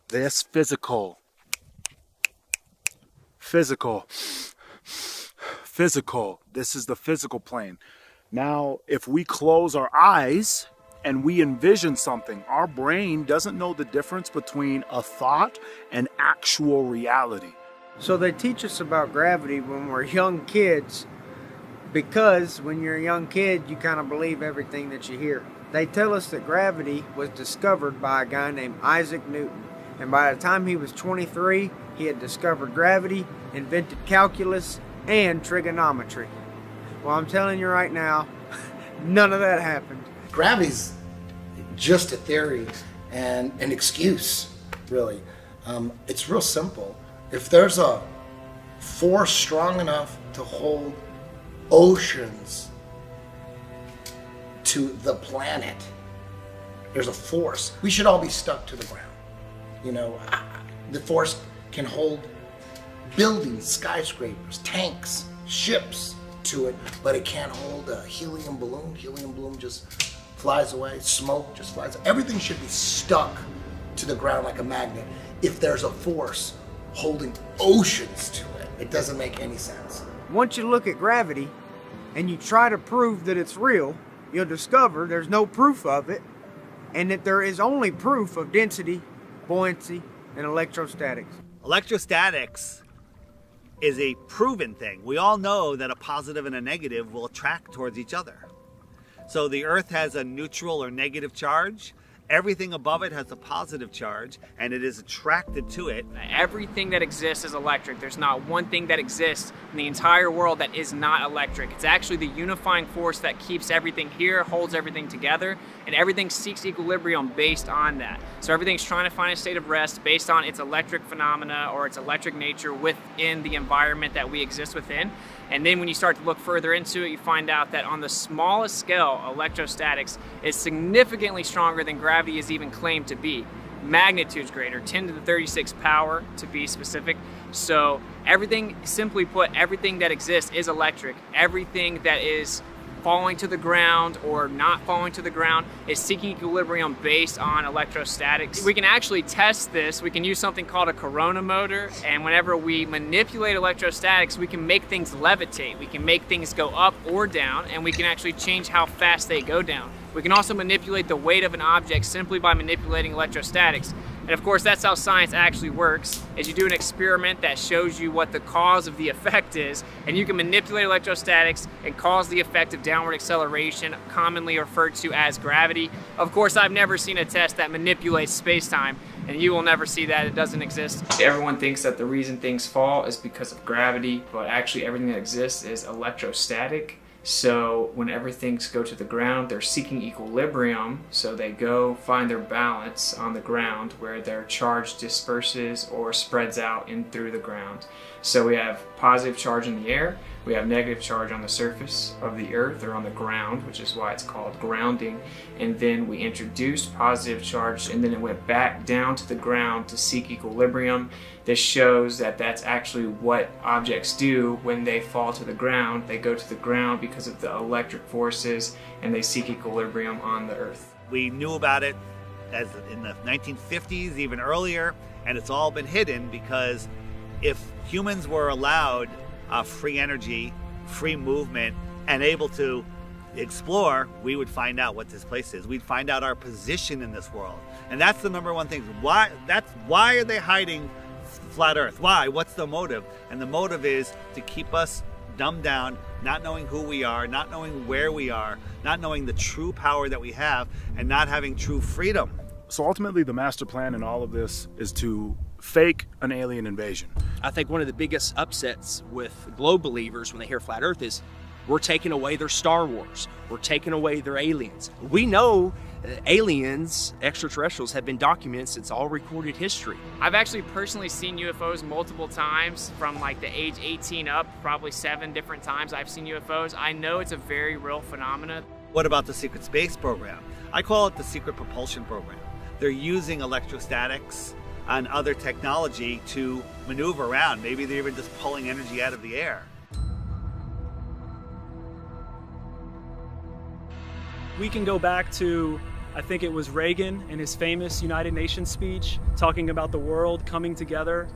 this physical, this is the physical plane. Now, if we close our eyes and we envision something, our brain doesn't know the difference between a thought and actual reality. So they teach us about gravity when we're young kids, because when you're a young kid, you kind of believe everything that you hear. They tell us that gravity was discovered by a guy named Isaac Newton. And by the time he was 23, he had discovered gravity, invented calculus, and trigonometry. Well, I'm telling you right now, none of that happened. Gravity's just a theory and an excuse, really. It's real simple. If there's a force strong enough to hold oceans to the planet, there's a force. We should all be stuck to the ground. You know, the force can hold buildings, skyscrapers, tanks, ships to it, but it can't hold a helium balloon. Helium balloon just flies away. Smoke just flies away. Everything should be stuck to the ground like a magnet. If there's a force holding oceans to it, it doesn't make any sense. Once you look at gravity and you try to prove that it's real, you'll discover there's no proof of it, and that there is only proof of density, buoyancy, and electrostatics. Electrostatics is a proven thing. We all know that a positive and a negative will attract towards each other. So the Earth has a neutral or negative charge. Everything above it has a positive charge, and it is attracted to it. Everything that exists is electric. There's not one thing that exists in the entire world that is not electric. It's actually the unifying force that keeps everything here, holds everything together, and everything seeks equilibrium based on that. So everything's trying to find a state of rest based on its electric phenomena or its electric nature within the environment that we exist within. And then when you start to look further into it, you find out that on the smallest scale, electrostatics is significantly stronger than gravity is even claimed to be. Magnitudes greater, 10 to the 36 power to be specific. So everything, simply put, everything that exists is electric. Everything that is falling to the ground or not falling to the ground is seeking equilibrium based on electrostatics. We can actually test this. We can use something called a corona motor, and whenever we manipulate electrostatics, we can make things levitate. We can make things go up or down, and we can actually change how fast they go down. We can also manipulate the weight of an object simply by manipulating electrostatics. And of course, that's how science actually works, is you do an experiment that shows you what the cause of the effect is, and you can manipulate electrostatics and cause the effect of downward acceleration, commonly referred to as gravity. Of course, I've never seen a test that manipulates space-time, and you will never see that. It doesn't exist. Everyone thinks that the reason things fall is because of gravity, but actually everything that exists is electrostatic. So whenever things go to the ground, they're seeking equilibrium, so they go find their balance on the ground where their charge disperses or spreads out in through the ground. So we have positive charge in the air, we have negative charge on the surface of the earth or on the ground, which is why it's called grounding. And then we introduced positive charge, and then it went back down to the ground to seek equilibrium. This shows that that's actually what objects do when they fall to the ground. They go to the ground because of the electric forces, and they seek equilibrium on the earth. We knew about it as in the 1950s, even earlier, and it's all been hidden because if humans were allowed free energy, free movement, and able to explore, we would find out what this place is. We'd find out our position in this world. And that's the number one thing. Why are they hiding flat Earth? Why? What's the motive? And the motive is to keep us dumbed down, not knowing who we are, not knowing where we are, not knowing the true power that we have, and not having true freedom. So ultimately, the master plan in all of this is to fake an alien invasion. I think one of the biggest upsets with globe believers when they hear flat Earth is we're taking away their Star Wars, we're taking away their aliens. We know aliens, extraterrestrials, have been documented since all recorded history. I've actually personally seen UFOs multiple times from like the age 18 up, probably 7 different times I've seen UFOs. I know it's a very real phenomenon. What about the secret space program? I call it the secret propulsion program. They're using electrostatics and other technology to maneuver around. Maybe they're even just pulling energy out of the air. We can go back to, I think it was Reagan in his famous United Nations speech, talking about the world coming together,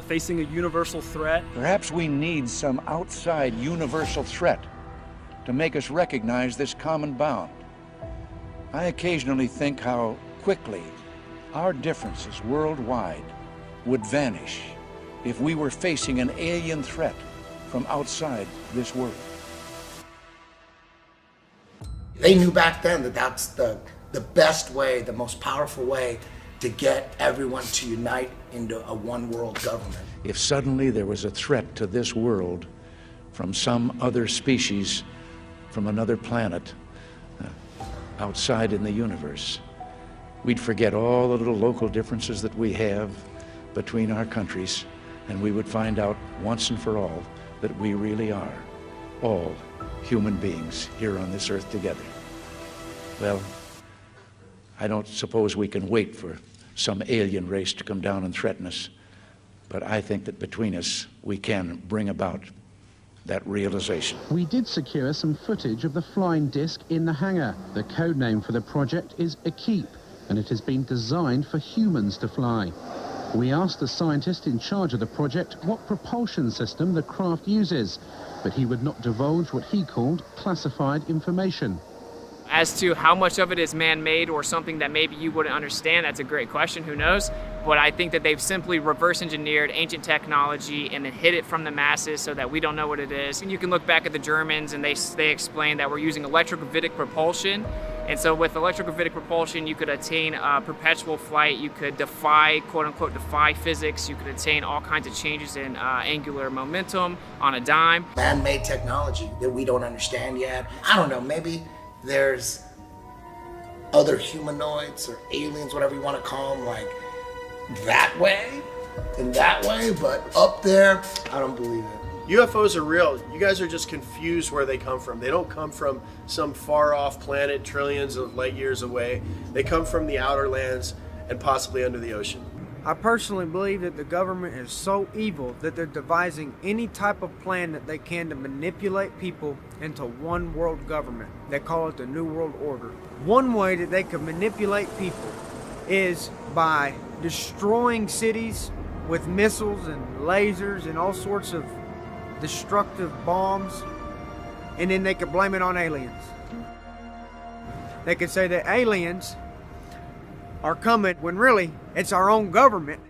facing a universal threat. Perhaps we need some outside universal threat to make us recognize this common bound. I occasionally think how quickly our differences worldwide would vanish if we were facing an alien threat from outside this world. They knew back then that that's the best way, the most powerful way to get everyone to unite into a one world government. If suddenly there was a threat to this world from some other species, from another planet, outside in the universe, we'd forget all the little local differences that we have between our countries, and we would find out once and for all that we really are all human beings here on this earth together. Well, I don't suppose we can wait for some alien race to come down and threaten us, but I think that between us we can bring about that realization. We did secure some footage of the flying disc in the hangar. The code name for the project is Equipe, and it has been designed for humans to fly. We asked the scientist in charge of the project what propulsion system the craft uses, but he would not divulge what he called classified information. As to how much of it is man-made or something that maybe you wouldn't understand, that's a great question, who knows? But I think that they've simply reverse engineered ancient technology and then hid it from the masses so that we don't know what it is. And you can look back at the Germans and they explain that we're using electrogravitic propulsion. And so with electrogravitic propulsion, you could attain perpetual flight, you could defy, quote unquote, defy physics, you could attain all kinds of changes in angular momentum on a dime. Man-made technology that we don't understand yet. I don't know, maybe there's other humanoids or aliens, whatever you want to call them, like that way and that way, but up there, I don't believe it. UFOs are real. You guys are just confused where they come from. They don't come from some far off planet trillions of light years away. They come from the outer lands and possibly under the ocean. I personally believe that the government is so evil that they're devising any type of plan that they can to manipulate people into one world government. They call it the New World Order. One way that they can manipulate people is by destroying cities with missiles and lasers and all sorts of destructive bombs, and then they could blame it on aliens. They could say that aliens are coming when really it's our own government.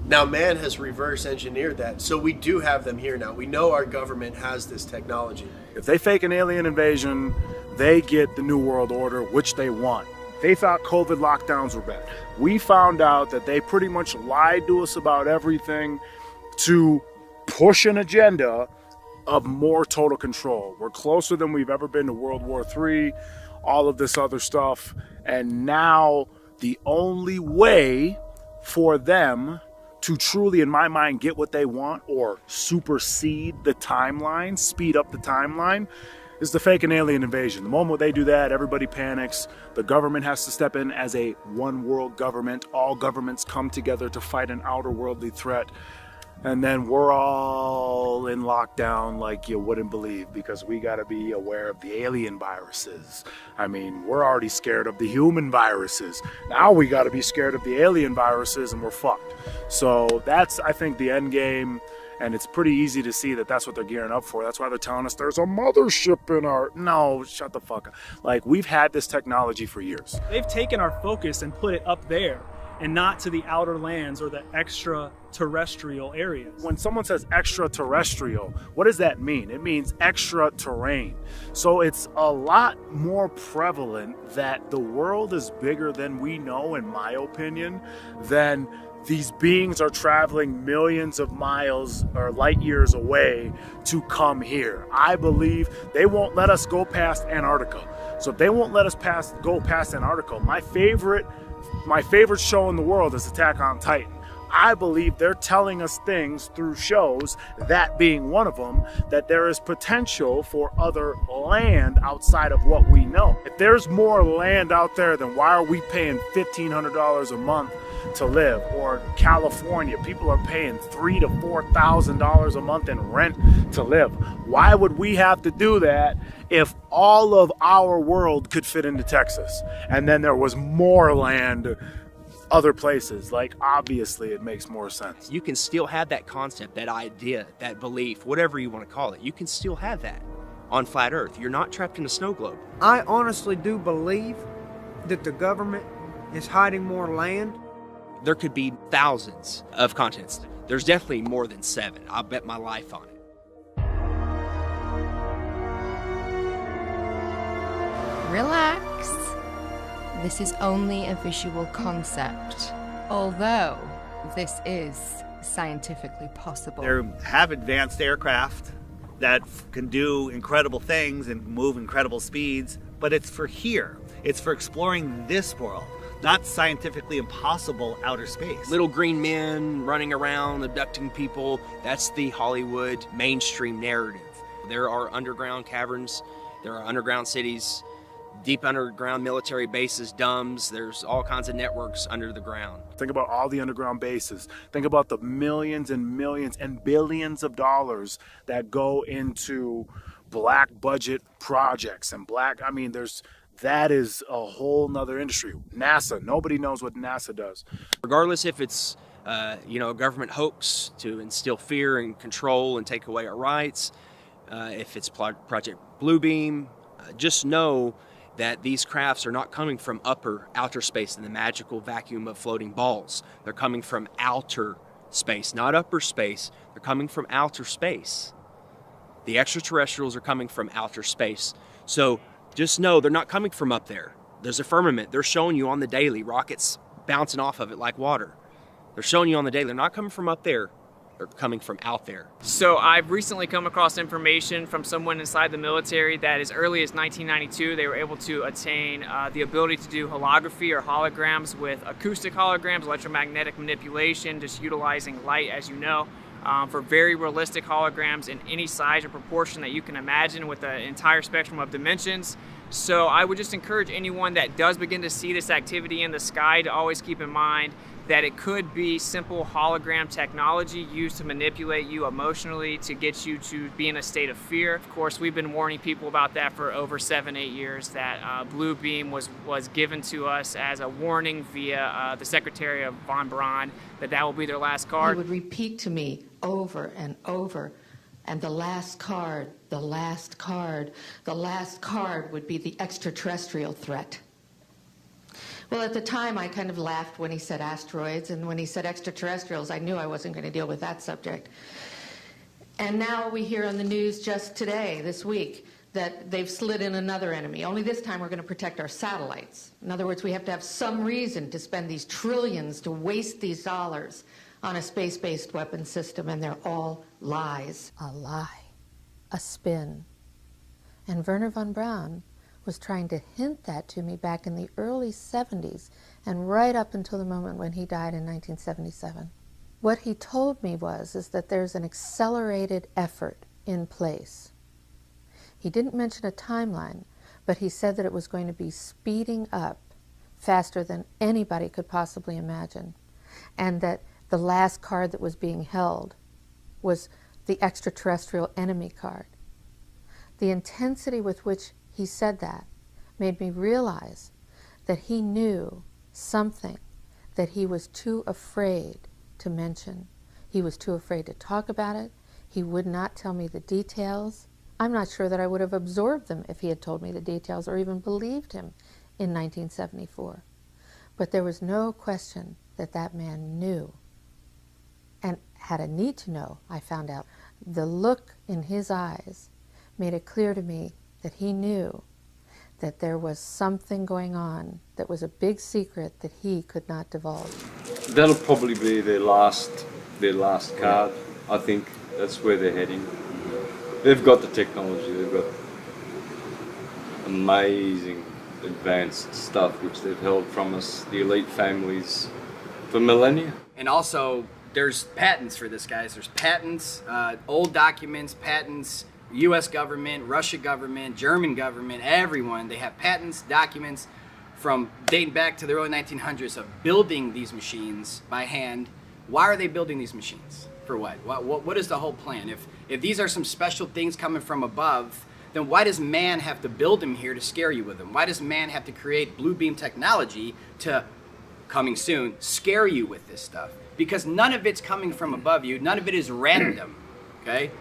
Now man has reverse engineered that, so we do have them here now. We know our government has this technology. If they fake an alien invasion, they get the New World Order, which they want. They thought COVID lockdowns were bad. We found out that they pretty much lied to us about everything to push an agenda of more total control. We're closer than we've ever been to World War III, all of this other stuff, and now the only way for them to truly, in my mind, get what they want or supersede the timeline, speed up the timeline, is to fake an alien invasion. The moment they do that, everybody panics. The government has to step in as a one world government. All governments come together to fight an outer worldly threat. And then we're all in lockdown like you wouldn't believe, because we got to be aware of the alien viruses. I mean, we're already scared of the human viruses. Now we got to be scared of the alien viruses, and we're fucked. So that's, I think, the end game. And it's pretty easy to see that that's what they're gearing up for. That's why they're telling us there's a mothership in our... No, shut the fuck up. Like, we've had this technology for years. They've taken our focus and put it up there and not to the outer lands or the extraterrestrial areas. When someone says extraterrestrial, what does that mean? It means extra terrain. So it's a lot more prevalent that the world is bigger than we know, in my opinion, than these beings are traveling millions of miles or light years away to come here. I believe they won't let us go past Antarctica. So if they won't let us go past Antarctica, my favorite show in the world is Attack on Titan. I believe they're telling us things through shows, that being one of them, that there is potential for other land outside of what we know. If there's more land out there, then why are we paying $1,500 a month to live? Or California, people are paying $3,000 to $4,000 a month in rent to live. Why would we have to do that if all of our world could fit into Texas and then there was more land other places? Like, obviously it makes more sense. You can still have that concept, that idea, that belief, whatever you want to call it. You can still have that on flat Earth. You're not trapped in a snow globe. I honestly do believe that the government is hiding more land. There could be thousands of continents. There's definitely more than 7. I'll bet my life on it. Relax. This is only a visual concept, although this is scientifically possible. They have advanced aircraft that can do incredible things and move incredible speeds, but it's for here. It's for exploring this world, not scientifically impossible outer space. Little green men running around, abducting people. That's the Hollywood mainstream narrative. There are underground caverns, there are underground cities, deep underground military bases, DUMBs. There's all kinds of networks under the ground. Think about all the underground bases. Think about the millions and millions and billions of dollars that go into black budget projects and that is a whole nother industry. NASA, nobody knows what NASA does. Regardless if it's a government hoax to instill fear and control and take away our rights, if it's Project Bluebeam, just know that these crafts are not coming from outer space in the magical vacuum of floating balls. They're coming from outer space, not upper space. They're coming from outer space. The extraterrestrials are coming from outer space. So just know they're not coming from up there. There's a firmament. They're showing you on the daily, rockets bouncing off of it like water. They're showing you on the daily. They're not coming from up there. They're coming from out there. So I've recently come across information from someone inside the military that as early as 1992, they were able to attain the ability to do holography or holograms with acoustic holograms, electromagnetic manipulation, just utilizing light, as you know, for very realistic holograms in any size or proportion that you can imagine with the entire spectrum of dimensions. So I would just encourage anyone that does begin to see this activity in the sky to always keep in mind that it could be simple hologram technology used to manipulate you emotionally to get you to be in a state of fear. Of course, we've been warning people about that for over 7-8 years, that Blue Beam was given to us as a warning via the Secretary of Von Braun, that will be their last card. He would repeat to me over and over, and the last card, the last card, the last card would be the extraterrestrial threat. Well, at the time, I kind of laughed when he said asteroids, and when he said extraterrestrials, I knew I wasn't going to deal with that subject. And now we hear on the news just today, this week, that they've slid in another enemy. Only this time we're going to protect our satellites. In other words, we have to have some reason to spend these trillions, to waste these dollars on a space-based weapon system, and they're all lies. A lie, a spin. And Wernher von Braun was trying to hint that to me back in the early 70s and right up until the moment when he died in 1977. What he told me is that there's an accelerated effort in place. He didn't mention a timeline, but he said that it was going to be speeding up faster than anybody could possibly imagine, and that the last card that was being held was the extraterrestrial enemy card. The intensity with which he said that made me realize that he knew something that he was too afraid to mention. He was too afraid to talk about it. He would not tell me the details. I'm not sure that I would have absorbed them if he had told me the details or even believed him in 1974. But there was no question that that man knew and had a need to know, I found out. The look in his eyes made it clear to me that he knew that there was something going on that was a big secret that he could not divulge. That'll probably be their last card. I think that's where they're heading. They've got the technology, they've got amazing advanced stuff which they've held from us, the elite families, for millennia. And also, there's patents for this, guys. There's patents, old documents, patents, US government, Russia government, German government, everyone. They have patents, documents from dating back to the early 1900s of building these machines by hand. Why are they building these machines? For what? What is the whole plan? If these are some special things coming from above, then why does man have to build them here to scare you with them? Why does man have to create blue beam technology to, coming soon, scare you with this stuff? Because none of it's coming from above you. None of it is random, okay?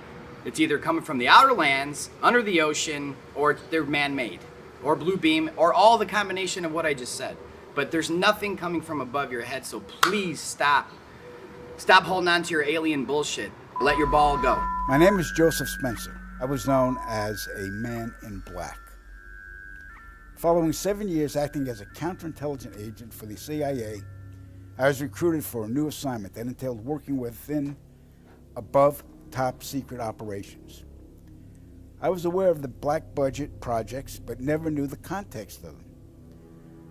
It's either coming from the outer lands, under the ocean, or they're man-made, or blue beam, or all the combination of what I just said. But there's nothing coming from above your head, so please stop. Stop holding on to your alien bullshit. Let your ball go. My name is Joseph Spencer. I was known as a man in black. Following 7 years acting as a counterintelligence agent for the CIA, I was recruited for a new assignment that entailed working within above top secret operations. I was aware of the black budget projects, but never knew the context of them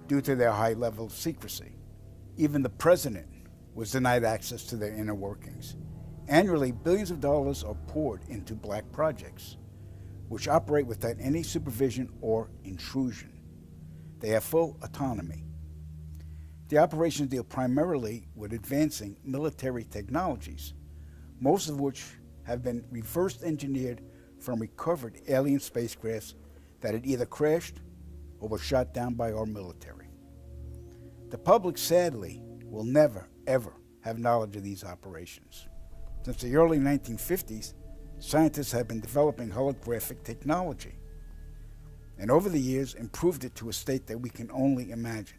due to their high level of secrecy. Even the president was denied access to their inner workings. Annually, billions of dollars are poured into black projects, which operate without any supervision or intrusion. They have full autonomy. The operations deal primarily with advancing military technologies, most of which have been reverse engineered from recovered alien spacecrafts that had either crashed or were shot down by our military. The public, sadly, will never, ever have knowledge of these operations. Since the early 1950s, scientists have been developing holographic technology, and over the years improved it to a state that we can only imagine.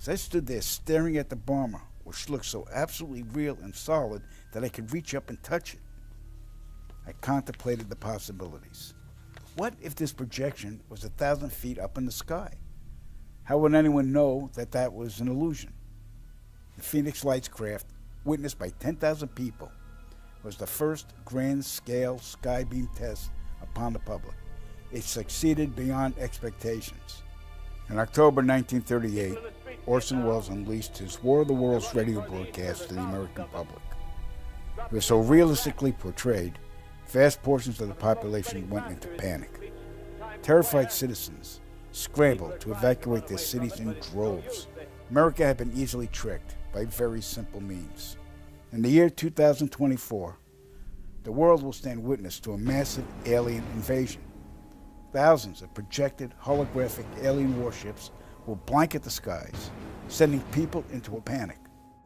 As I stood there staring at the bomber, which looked so absolutely real and solid that I could reach up and touch it, I contemplated the possibilities. What if this projection was 1,000 feet up in the sky? How would anyone know that that was an illusion? The Phoenix Lights craft, witnessed by 10,000 people, was the first grand-scale skybeam test upon the public. It succeeded beyond expectations. In October 1938, Orson Welles unleashed his War of the Worlds radio broadcast to the American public. It was so realistically portrayed, vast portions of the population went into panic. Terrified citizens scrambled to evacuate their cities in droves. America had been easily tricked by very simple means. In the year 2024, the world will stand witness to a massive alien invasion. Thousands of projected holographic alien warships will blanket the skies, sending people into a panic.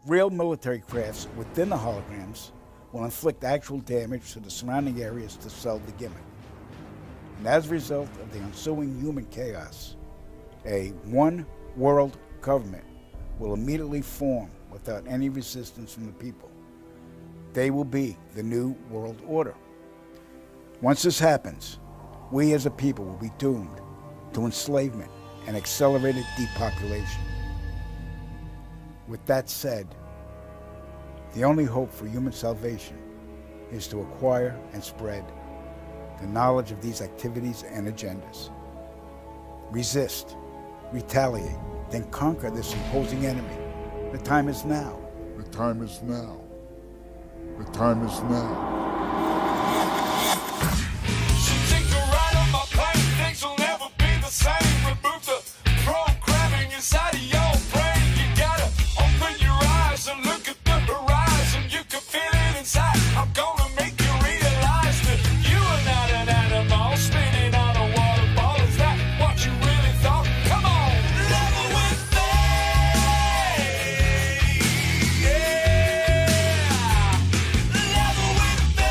Real military crafts within the holograms will inflict actual damage to the surrounding areas to sell the gimmick. And as a result of the ensuing human chaos, a one-world government will immediately form without any resistance from the people. They will be the new world order. Once this happens, we as a people will be doomed to enslavement and accelerated depopulation. With that said, the only hope for human salvation is to acquire and spread the knowledge of these activities and agendas. Resist, retaliate, then conquer this imposing enemy. The time is now. The time is now. The time is now. Take a ride on my plane, things will never be the same. Remove the programming inside of your brain. You gotta open your eyes and look at the horizon. You can feel it inside. I'm gonna make you realize that you are not an animal spinning on a waterfall. Is that what you really thought? Come on, level with me. Yeah, level with me.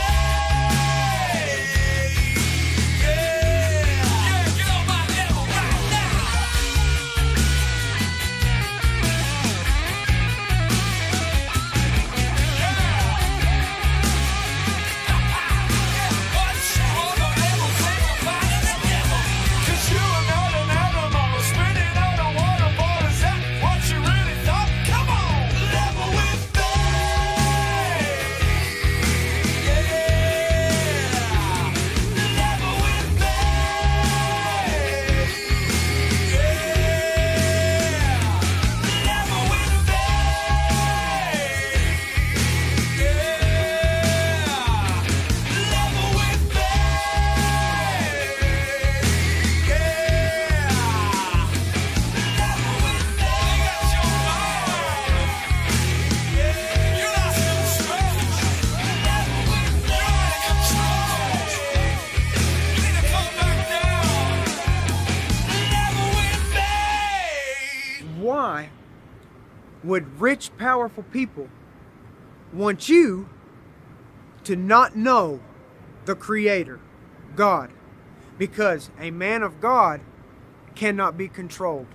Why would rich, powerful people want you to not know the Creator, God? Because a man of God cannot be controlled.